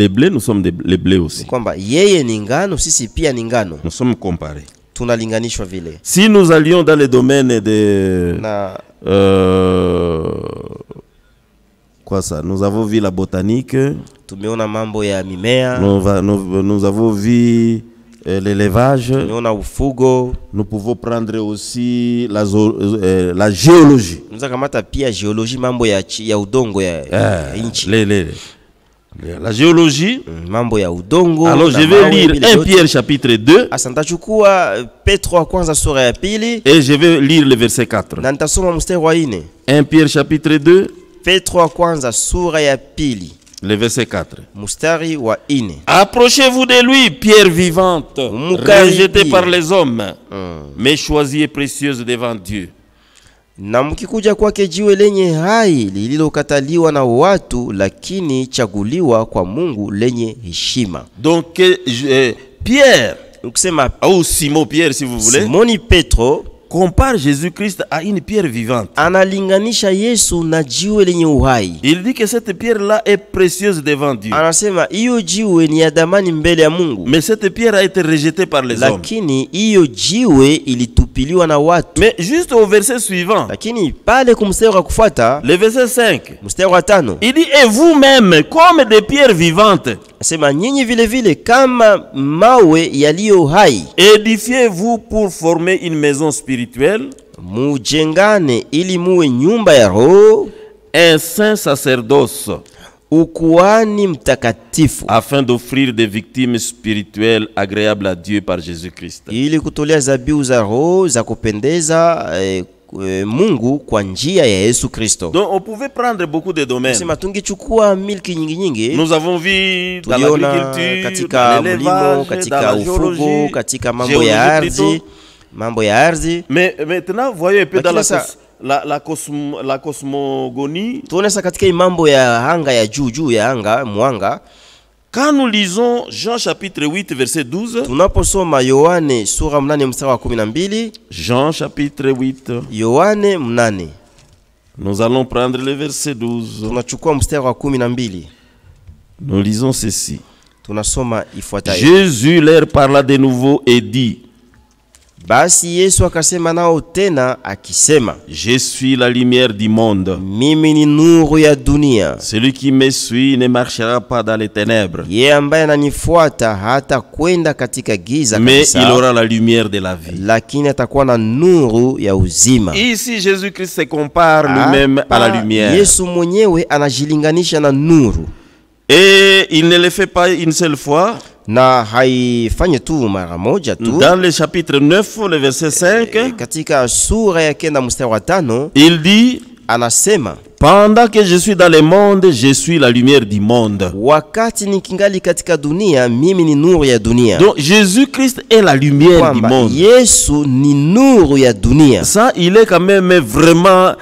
blé, nous sommes les blés aussi. Kwamba yeye ni ngano, sisi pia ni ngano. Nous sommes comparés. Tunalinganishwa vile. Si nous allions dans le domaine de quoi ça? Nous avons vu la botanique. Tumeona mambo ya mimea. Nous avons vu l'élevage. Tumeona ufugo. Nous pouvons prendre aussi la géologie. Nous akamata pia géologie, mambo ya udongo ya inchi. La géologie, mambo ya udongo. Alors je vais lire 1 Pierre chapitre 2. Asantachukua Petro wa kwanza sura ya pili. Et je vais lire le verset 4. Na nitasoma mstari wa 4. 1 Pierre chapitre 2. Petro wa kwanza sura ya pili. Le verset 4. Mustari wa 4. Approchez-vous de lui, pierre vivante, rejetée par les hommes, mais choisie et précieuse devant Dieu. Na mkikuja kwake jiwe lenye hai lililokataliwa na watu, lakini chaguliwa kwa Mungu lenye heshima. Donc Pierre, ou Simon Pierre si vous voulez, Simoni Petro compare Jésus-Christ à une pierre vivante. Analinganisha Yesu na jiwe lenye uhai. Il dit que cette pierre-là est précieuse devant Dieu. Anasema hiyo jiwe ni ya damani mbele ya Mungu. Mais cette pierre a été rejetée par les hommes. Lakini hiyo jiwe ilitupiliwa na watu. Mais juste au verset suivant. Lakini pale kumstari wa kufuata, le verset 5. Mstari wa 5. Il dit et vous-même comme des pierres vivantes. Sema nyinyi vile vile kama mawe yaliyo hai. Édifiez-vous pour former une maison spirituelle. Mujengane ili muwe nyumba ya roho. Un saint sacerdoce. Ukuhani mtakatifu. Afin d'offrir des victimes spirituelles agréables à Dieu par Jésus-Christ. Ili kutolea zabihu za roho za kupendeza Mungu kwa njia ya Yesu Kristo. Donc on pouvait prendre beaucoup de domaines. Sema tungichukua milki nyingi. Nous avons vu dans l'agriculture, katika mlimo, katika ufugo, katika mambo ya ardhi, Mais maintenant voyez un peu dans la cosmogonie. Tuonesa katika mambo ya anga ya juu ya anga mwanga. Quand nous lisons Jean chapitre 8 verset 12, tunaposoma Yohane sura 8 mstari wa 12, Jean chapitre 8, Yohane 8, nous allons prendre le verset 12. Tunachukua mstari wa 12. Nous lisons ceci. Tunasoma ifuatayo. Jésus leur parla de nouveau et dit: Basi Yesu akasema nao tena akisema, je suis la lumière du monde. Mimi ni nuru ya dunia. Celui qui me suit ne marchera pas dans les ténèbres. Yeye ambaye ananifuata hata kwenda katika giza kabisa. Mais il aura la lumière de la vie. Lakini atakuwa na nuru ya uzima. Ici Jésus-Christ se compare lui-même à la lumière. Yesu mwenyewe anajilinganisha na nuru. Et il ne le fait pas une seule fois. Na haifanye tu mara moja tu. Dans le chapitre 9 le verset 5, katika sura ya 9 mstari wa 5, il dit, anasema, pendant que je suis dans le monde, je suis la lumière du monde. Wakati nikingali katika dunia, mimi ni nuru ya dunia. Donc Jésus-Christ est la lumière du monde. Yesu ni nuru ya dunia. Ça, il est quand même vraiment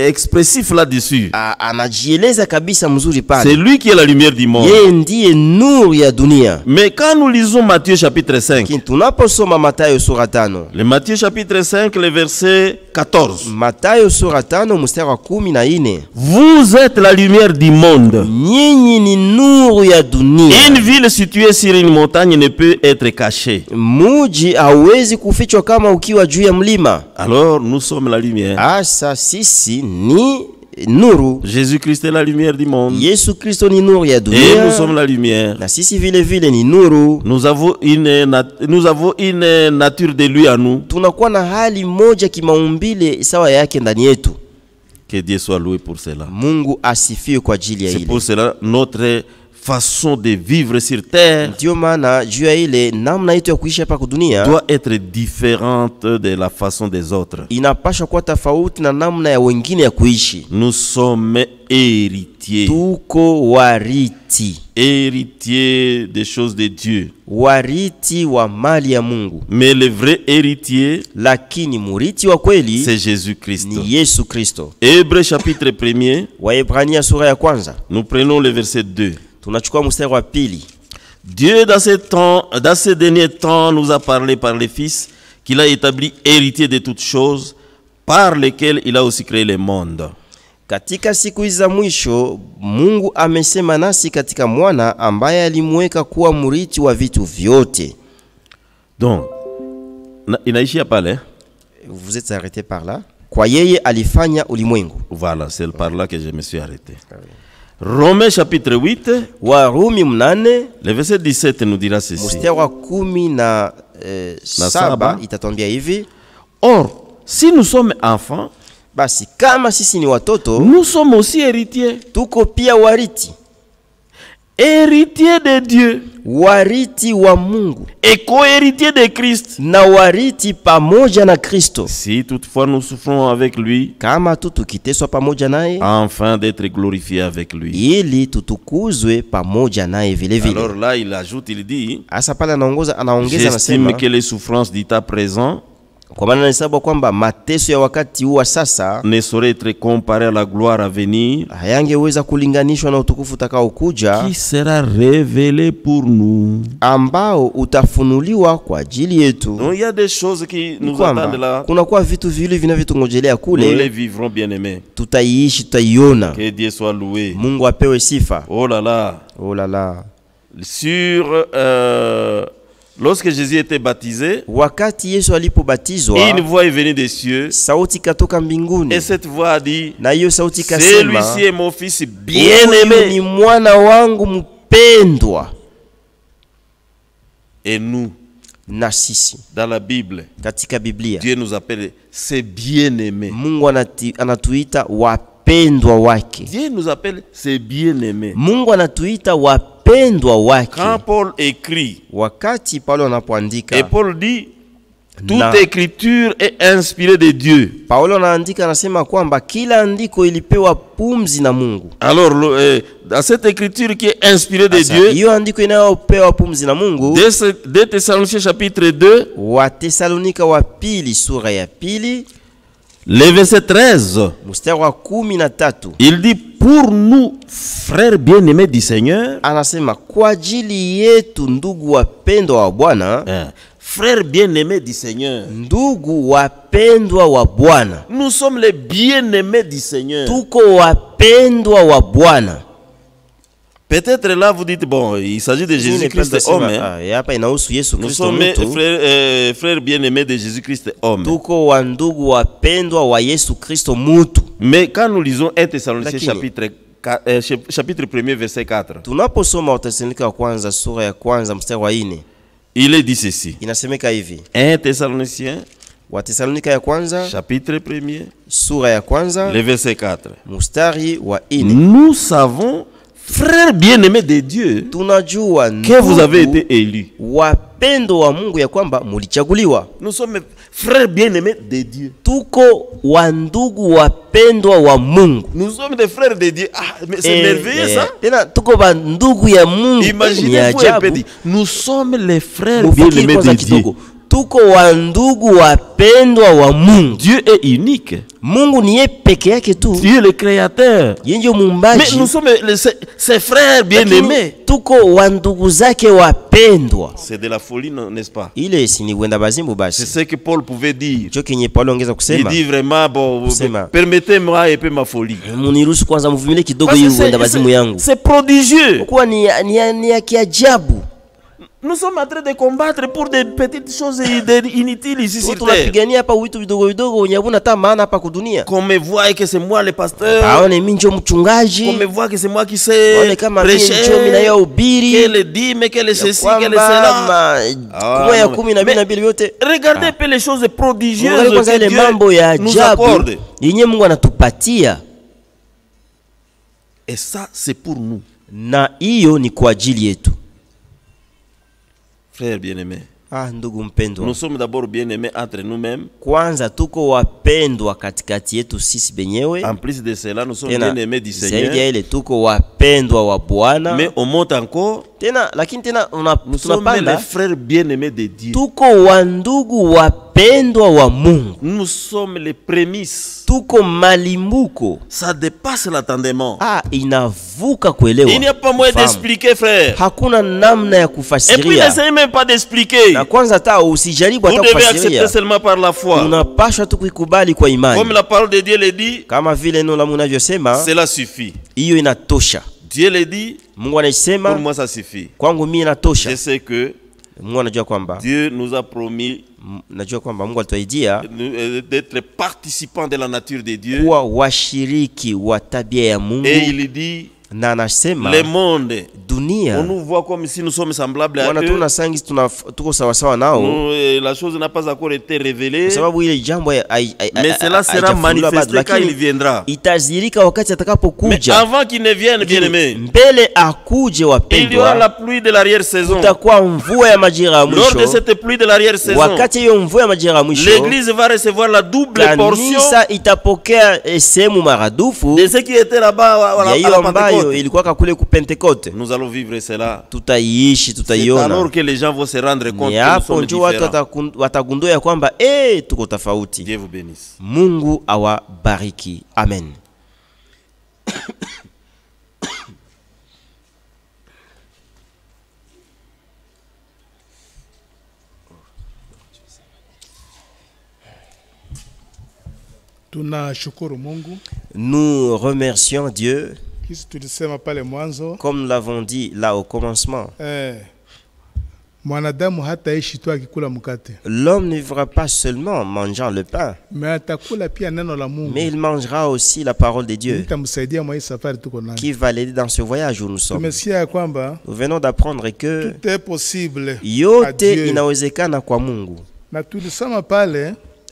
expressif là-dessus. Anajieleza kabisa mzuri pale. C'est lui qui est la lumière du monde. Yeye ndiye nuru ya dunia. Mais quand nous lisons Matthieu chapitre 5, tunaposoma Mathayo sura 5, le Matthieu chapitre 5 le verset 14, Mathayo sura sura 5 mstari wa 14. Vous êtes la lumière du monde. Nyinyi ni nuru ya dunia. Une ville située sur une montagne ne peut être cachée. Muji hauwezi kufichwa kama ukiwa juu ya mlima. Alors nous sommes la lumière. Asa sisi ni nuru. Jésus-Christ est la lumière du monde. Yesu Kristo ni nuru ya dunia. Et nous sommes la lumière. Na sisi vile vile ni nuru. Nous avons une nature de lui à nous. Tunakuwa na hali moja kimaumbile sawa yake ndani yetu. Que Dieu soit loué pour cela. Mungu asifiwe kwa ajili ya ile. C'est pour cela notre façon de vivre sur terre ndio maana juu ya ile namna yetu ya kuishi hapa dunia doit être différente de la façon des autres. Inapaswa kuwa tofauti na namna ya wengine ya kuishi. Nous sommes héritiers. Tuko wariti. Héritiers des choses de Dieu. Wariti wa mali ya Mungu. Mais le vrai héritier, lakini muriti wa kweli, c'est Jésus-Christ. Ni Yesu Kristo. Hébreux chapitre 1er. Waebrania sura ya kwanza. Nous prenons le verset 2. Tunachukua mstari wa pili. Dieu dans ces derniers temps nous a parlé par les fils qu'il a établi héritier de toutes choses, par lesquelles il a aussi créé le monde. Katika siku hizi za mwisho Mungu amesema nasi katika mwana ambaye alimweka kuwa mrithi wa vitu vyote. Donc inaishia pale. Vous êtes arrêté par là. Kwa yeye alifanya ulimwengu. Voilà, c'est par là que je me suis arrêté. Romains chapitre 8. Warumi 8. Le verset 17 nous dira ceci. Mstari wa 17 itatwambia hivi. Or, si nous sommes enfants, basi kama sisi ni watoto, nous sommes aussi héritiers. Tuko pia wariti. Héritiers de Dieu. Wariti wa Mungu. Et co-héritiers de Christ. Na wariti pamoja na Kristo. Si toutefois nous souffrons avec lui, kama tukiteswa pamoja naye, afin d'être glorifiés avec lui. Ili tutukuzwe pamoja naye vile vile. Alors là il ajoute, il dit, asa pale anaongeza j'estime que les souffrances d'état présent, kwa maana nahesabu kwamba mateso ya wakati huu sasa ne saurait être comparé à la gloire à venir, hayangeweza kulinganishwa na utukufu utakaokuja, qui sera révélé pour nous, ambao utafunuliwa kwa ajili yetu. Donc il y a des choses qui nous attendent là. Kuna kwa vitu vile vinavyotungojelea kule. Nous les vivrons bien aimés. Tutaishi, tutaiona. Que Dieu soit loué. Mungu apewe sifa. Oh là là. Oh là là. Sur lorsque Jésus était baptisé, wakati Yesu alipobatizwa, une voix est venue des cieux, sauti katoka mbinguni, et cette voix a dit, na hiyo sauti kasema, celui-ci est mon fils bien-aimé, ni mwana wangu mpendwa. Et nous, na sisi, dans la Bible, katika Biblia, Dieu nous appelle ses bien-aimés. Mungu anatuita wapendwa wake. Dieu nous appelle ses bien-aimés. Mungu anatuita wapendwa wake. Quand Paul écrit, wakati Paulo anapoandika, et Paul dit, toute écriture est inspirée de Dieu. Paulo anaandika anasema kwamba kila andiko ilipewa pumzi na Mungu. Alors dans cette écriture qui est inspirée de Dieu, hiyo andiko inayopewa pumzi na Mungu, de Thessaloniciens chapitre 2, wa Thessalonika wa pili sura ya pili, le verset 13, mstari wa 13, il dit, pour nous frères bien-aimés du Seigneur, anasema kwa ajili yetu ndugu wapendwa wa Bwana, frères bien-aimés du Seigneur, ndugu wapendwa wa Bwana, nous sommes les bien-aimés du Seigneur. Tuko wapendwa wa Bwana. Peut-être là vous dites, bon, il s'agit de Jésus-Christ homme. Nous sommes frères bien-aimés de Jésus-Christ homme. Tuko wa ndugu wapendwa wa Yesu Kristo mutu. Mais quand nous lisons 1 Thessaloniciens chapitre 1 verset 4, tunaposoma Wathesalonika wa kwanza sura ya kwanza mstari wa 4, il est dit ceci. Inasemeka hivi. 1 Thessaloniciens Wathesalonika ya kwanza chapitre 1 sura ya kwanza le verset 4, mstari wa 4. Nous savons, frères bien-aimés de Dieu, tunajua que vous avez été élus, wapendo wa Mungu ya kwamba mulichaguliwa. Nous sommes frères bien-aimés de Dieu. Tuko wa ndugu wapendwa wa Mungu. Nous sommes des frères de Dieu. Ah, mais c'est merveilleux ça. Tena tuko ba ndugu ya Mungu. Imaginez-vous un peu dit, nous sommes les frères bien-aimés de Dieu. tuko wa ndugu wapendwa wa Mungu. Dieu est unique. Mungu ni yeye peke yake tu. Dieu est le créateur. Yeye ndio muumbaji. Mais nous sommes ses frères bien-aimés. Tuko wa ndugu zake wapendwa. C'est de la folie, n'est-ce pas? Ile si ni kwenda bazimu basi. C'est ce que Paul pouvait dire. Cho kenye Paulo ongeza kusema. Il dit vraiment bon, permettez-moi un peu ma folie. Muniruhusu kwanza mvumile kidogo hii kwenda bazimu yangu. C'est prodigieux. Kwa ni ya kiajabu. Nous sommes en train de combattre pour des petites choses inutiles ici sur terre. Tunapigania hapa vitu vidogo vidogo unyabuna hata maana hapa kudunia. Qu'on me voit que c'est moi le pasteur. Aone mimi ndio mchungaji. Qu'on me voit que c'est moi qui sais prêcher. Mimi na yeye ubiri. Quelle dîme, quelle ceci, quelle cela. Kwa ya 10 na mbili yote. Regardez un peu les choses prodigieuses que Dieu nous accorde. Yenye Mungu anatupatia. Et ça c'est pour nous. Na hiyo ni kwa ajili yetu. Frères bien-aimés, ndugu mpendwa, nous sommes d'abord bien-aimés entre nous-mêmes. Kwanza tuko wapendwa katikati yetu sisi benyewe. En plus de cela, nous sommes bien-aimés du Seigneur. Zaidi ya ile tuko wapendwa wa Bwana. Mais on monte encore. Lakini tena nous sommes les frères bien-aimés de Dieu. Tuko wa ndugu wapendwa wa Mungu. Nous sommes les prémices. Tuko malimbuko. Ça dépasse l'entendement. Inavuka kuelewa. Il n'y a pas moyen d'expliquer, frère. Hakuna namna ya kufasiria. Et puis n'essayez même pas d'expliquer. Na kwanza hata usijaribu hata kufasiria. Vous devez accepter seulement par la foi. Unapaswa tu kuikubali kwa imani. Comme la parole de Dieu le dit. Kama vile neno la Mungu linavyosema. Cela suffit. Hiyo inatosha. Dieu le dit. Mungu anasema. Pour moi ça suffit. Kwangu mimi inatosha. Je sais que Mungu anajua kwamba Dieu nous a promis najua kwamba Mungu alituahidia d'être participants de la nature de Dieu. Kuwa washiriki wa tabia ya Mungu. Et il dit na anasema le monde, dunia, on nous voit comme si nous sommes semblables à eux. Tuko sawa sawa nao. La chose n'a pas encore été révélée. Sababu ile jambo mais cela sera manifesté quand il viendra. Itazirika wakati atakapokuja. Mais avant qu'il ne vienne, bien-aimé, mbele akuje wapendwa, il y aura la pluie de l'arrière-saison. Kutakuwa mvua ya majira ya mwisho. Lors de cette pluie de l'arrière-saison, wakati hiyo mvua ya majira ya mwisho, l'église va recevoir la double portion. Kanisa itapokea sehemu maradufu de ce qui était là-bas à la Pentecôte. Ilikuwa kule ku Pentecote. Nous allons vivre cela. Tutaishi, tutaiona. C'est alors que les gens vont se rendre compte que nous sommes différents. Watagundua kwamba tuko tofauti. Dieu vous bénisse. Mungu awabariki. Amen. Tunashukuru Mungu. Nous remercions Dieu. Comme nous l'avons dit là au commencement. L'homme ne vivra pas seulement en mangeant le pain, mais il mangera aussi la parole de Dieu qui va l'aider dans ce voyage où nous sommes. Nous venons d'apprendre que yote inawezekana kwa Mungu.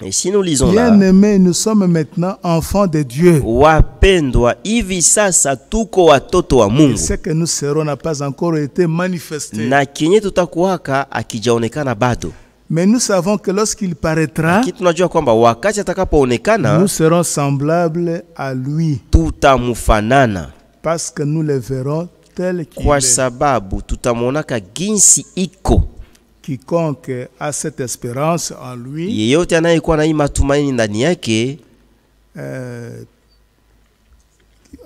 Et si nous lisons là, bien-aimés, nous sommes maintenant enfants de Dieu. Wapendwa, hivi sasa tuko watoto wa Mungu. Ce que nous serons n'a pas encore été manifesté. Na kenye tutakuwaka akijaonekana bado. Mais nous savons que lorsqu'il paraîtra, tunajua kwamba wakati atakapoonekana, nous serons semblables à lui. Tutamufanana. Parce que nous le verrons tel qu'il est. Kwa sababu tutamuonaka ginsi iko. Quiconque a cette espérance en lui, yeyote anayekuwa na matumaini ndani yake,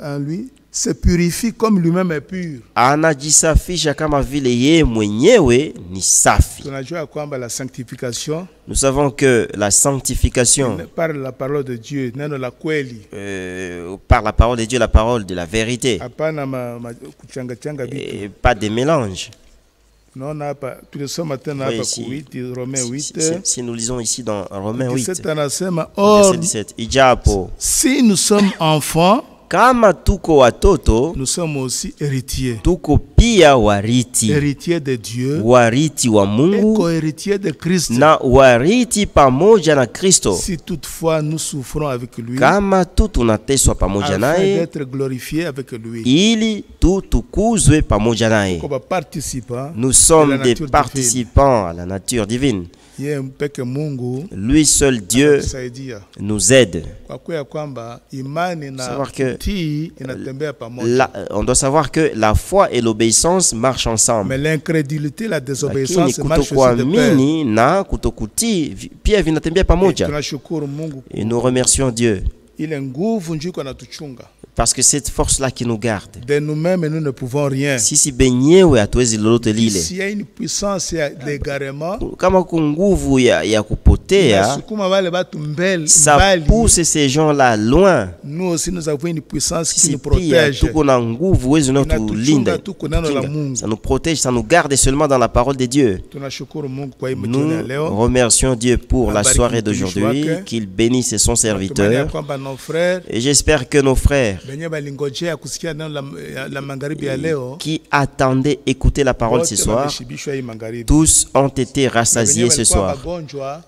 en lui se purifie comme lui-même est pur. Anajisafisha kama vile yeye mwenyewe ni safi. Tunajua kwamba la sanctification, nous savons que la sanctification par la parole de Dieu, neno la kweli, par la parole de Dieu, la parole de la vérité, et pas de mélange. Non, si nous lisons ici dans Romains 8, or, verset 17, si nous sommes enfants, kama tuko watoto, nous sommes aussi héritiers. Tuko pia wariti. Héritiers de Dieu. Wariti wa Mungu. Et co-héritiers de Christ. Na wariti pamoja na Kristo. Si toutefois nous souffrons avec lui. Kama tu tunateswa pamoja naye. Afin d'être glorifiés avec lui. Ili tutukuzwe pamoja naye. Nous sommes des participants à la nature divine. Lui seul Dieu nous aide. On doit savoir que la foi et l'obéissance marchent ensemble. Mais l'incrédulité, la désobéissance marchent aussi de pair. Et nous remercions Dieu. Parce que cette force-là qui nous garde. De nous-mêmes, nous ne pouvons rien. S'il y a une puissance d'égarement, ça pousse ces gens-là loin. Nous aussi, nous avons une puissance qui nous protège. Ça nous protège, ça nous garde seulement dans la parole de Dieu. Nous remercions Dieu pour la soirée d'aujourd'hui, qu'il bénisse son serviteur. Et j'espère que nos frères qui attendaient écouter la parole ce soir, tous ont été rassasiés ce soir.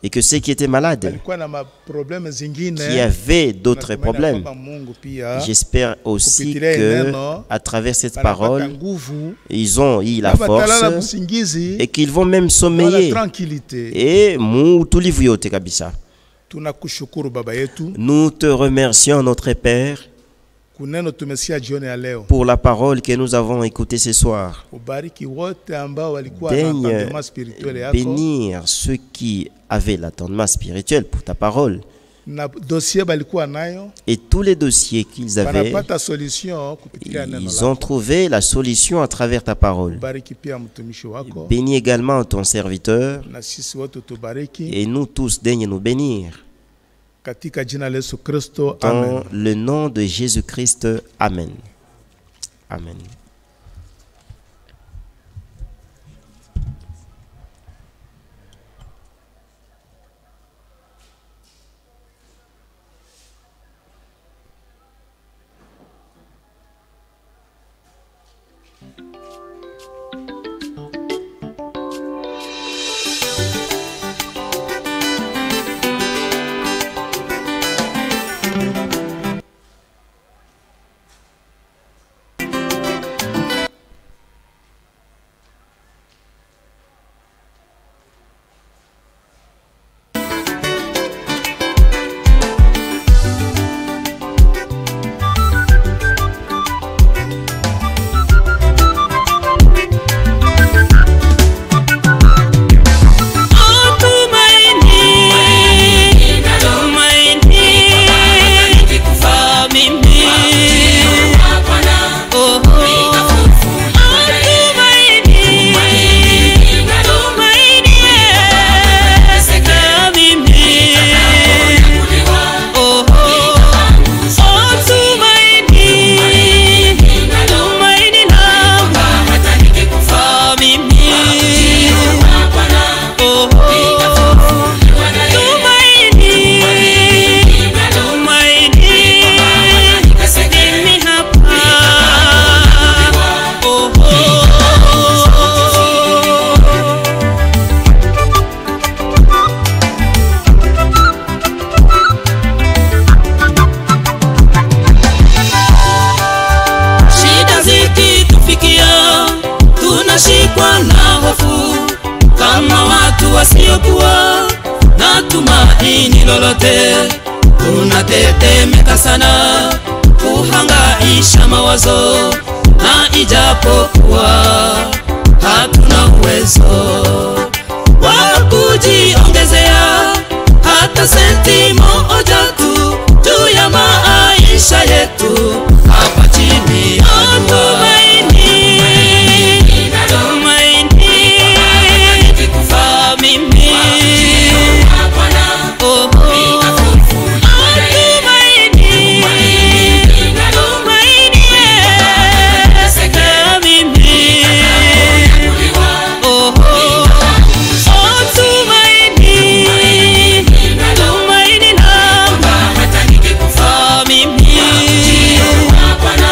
Et que ceux qui étaient malades, qui avaient d'autres problèmes, j'espère aussi que à travers cette parole, ils ont eu la force et qu'ils vont même sommeiller. Et nous te remercions, notre Père, pour la parole que nous avons écoutée ce soir. Daigne bénir ceux qui avaient l'attendement spirituel pour ta parole. Et tous les dossiers qu'ils avaient, ils ont trouvé la solution à travers ta parole. Bénis également ton serviteur. Et nous tous, daigne nous bénir. Dans le nom de Jésus-Christ, Amen. Amen. tunatetemeka sana kuhangaisha mawazo, na ijapokuwa hatuna uwezo wa kujiongezea hata senti moja tu juu ya maisha yetu hapa chini ya jua. Bwana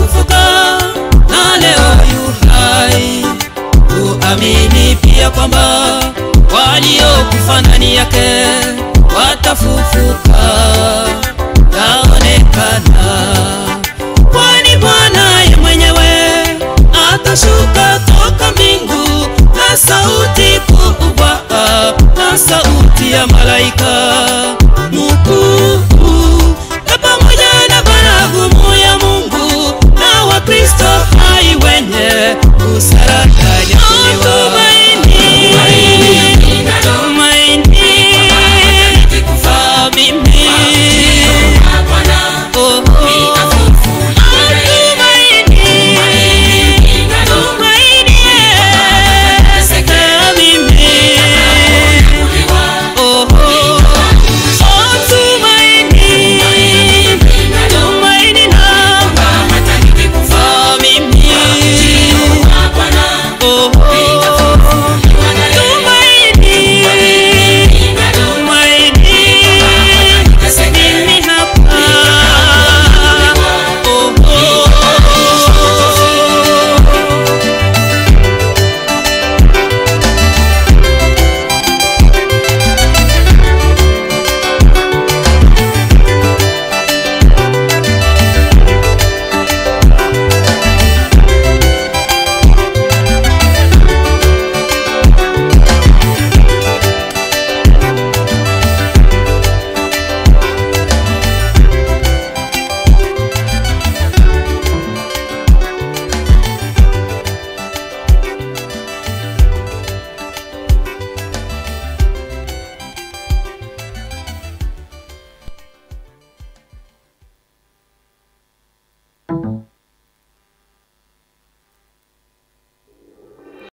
alifufuka na leo yu hai. Tuamini pia kwamba waliokufa ndani yake watafufuka.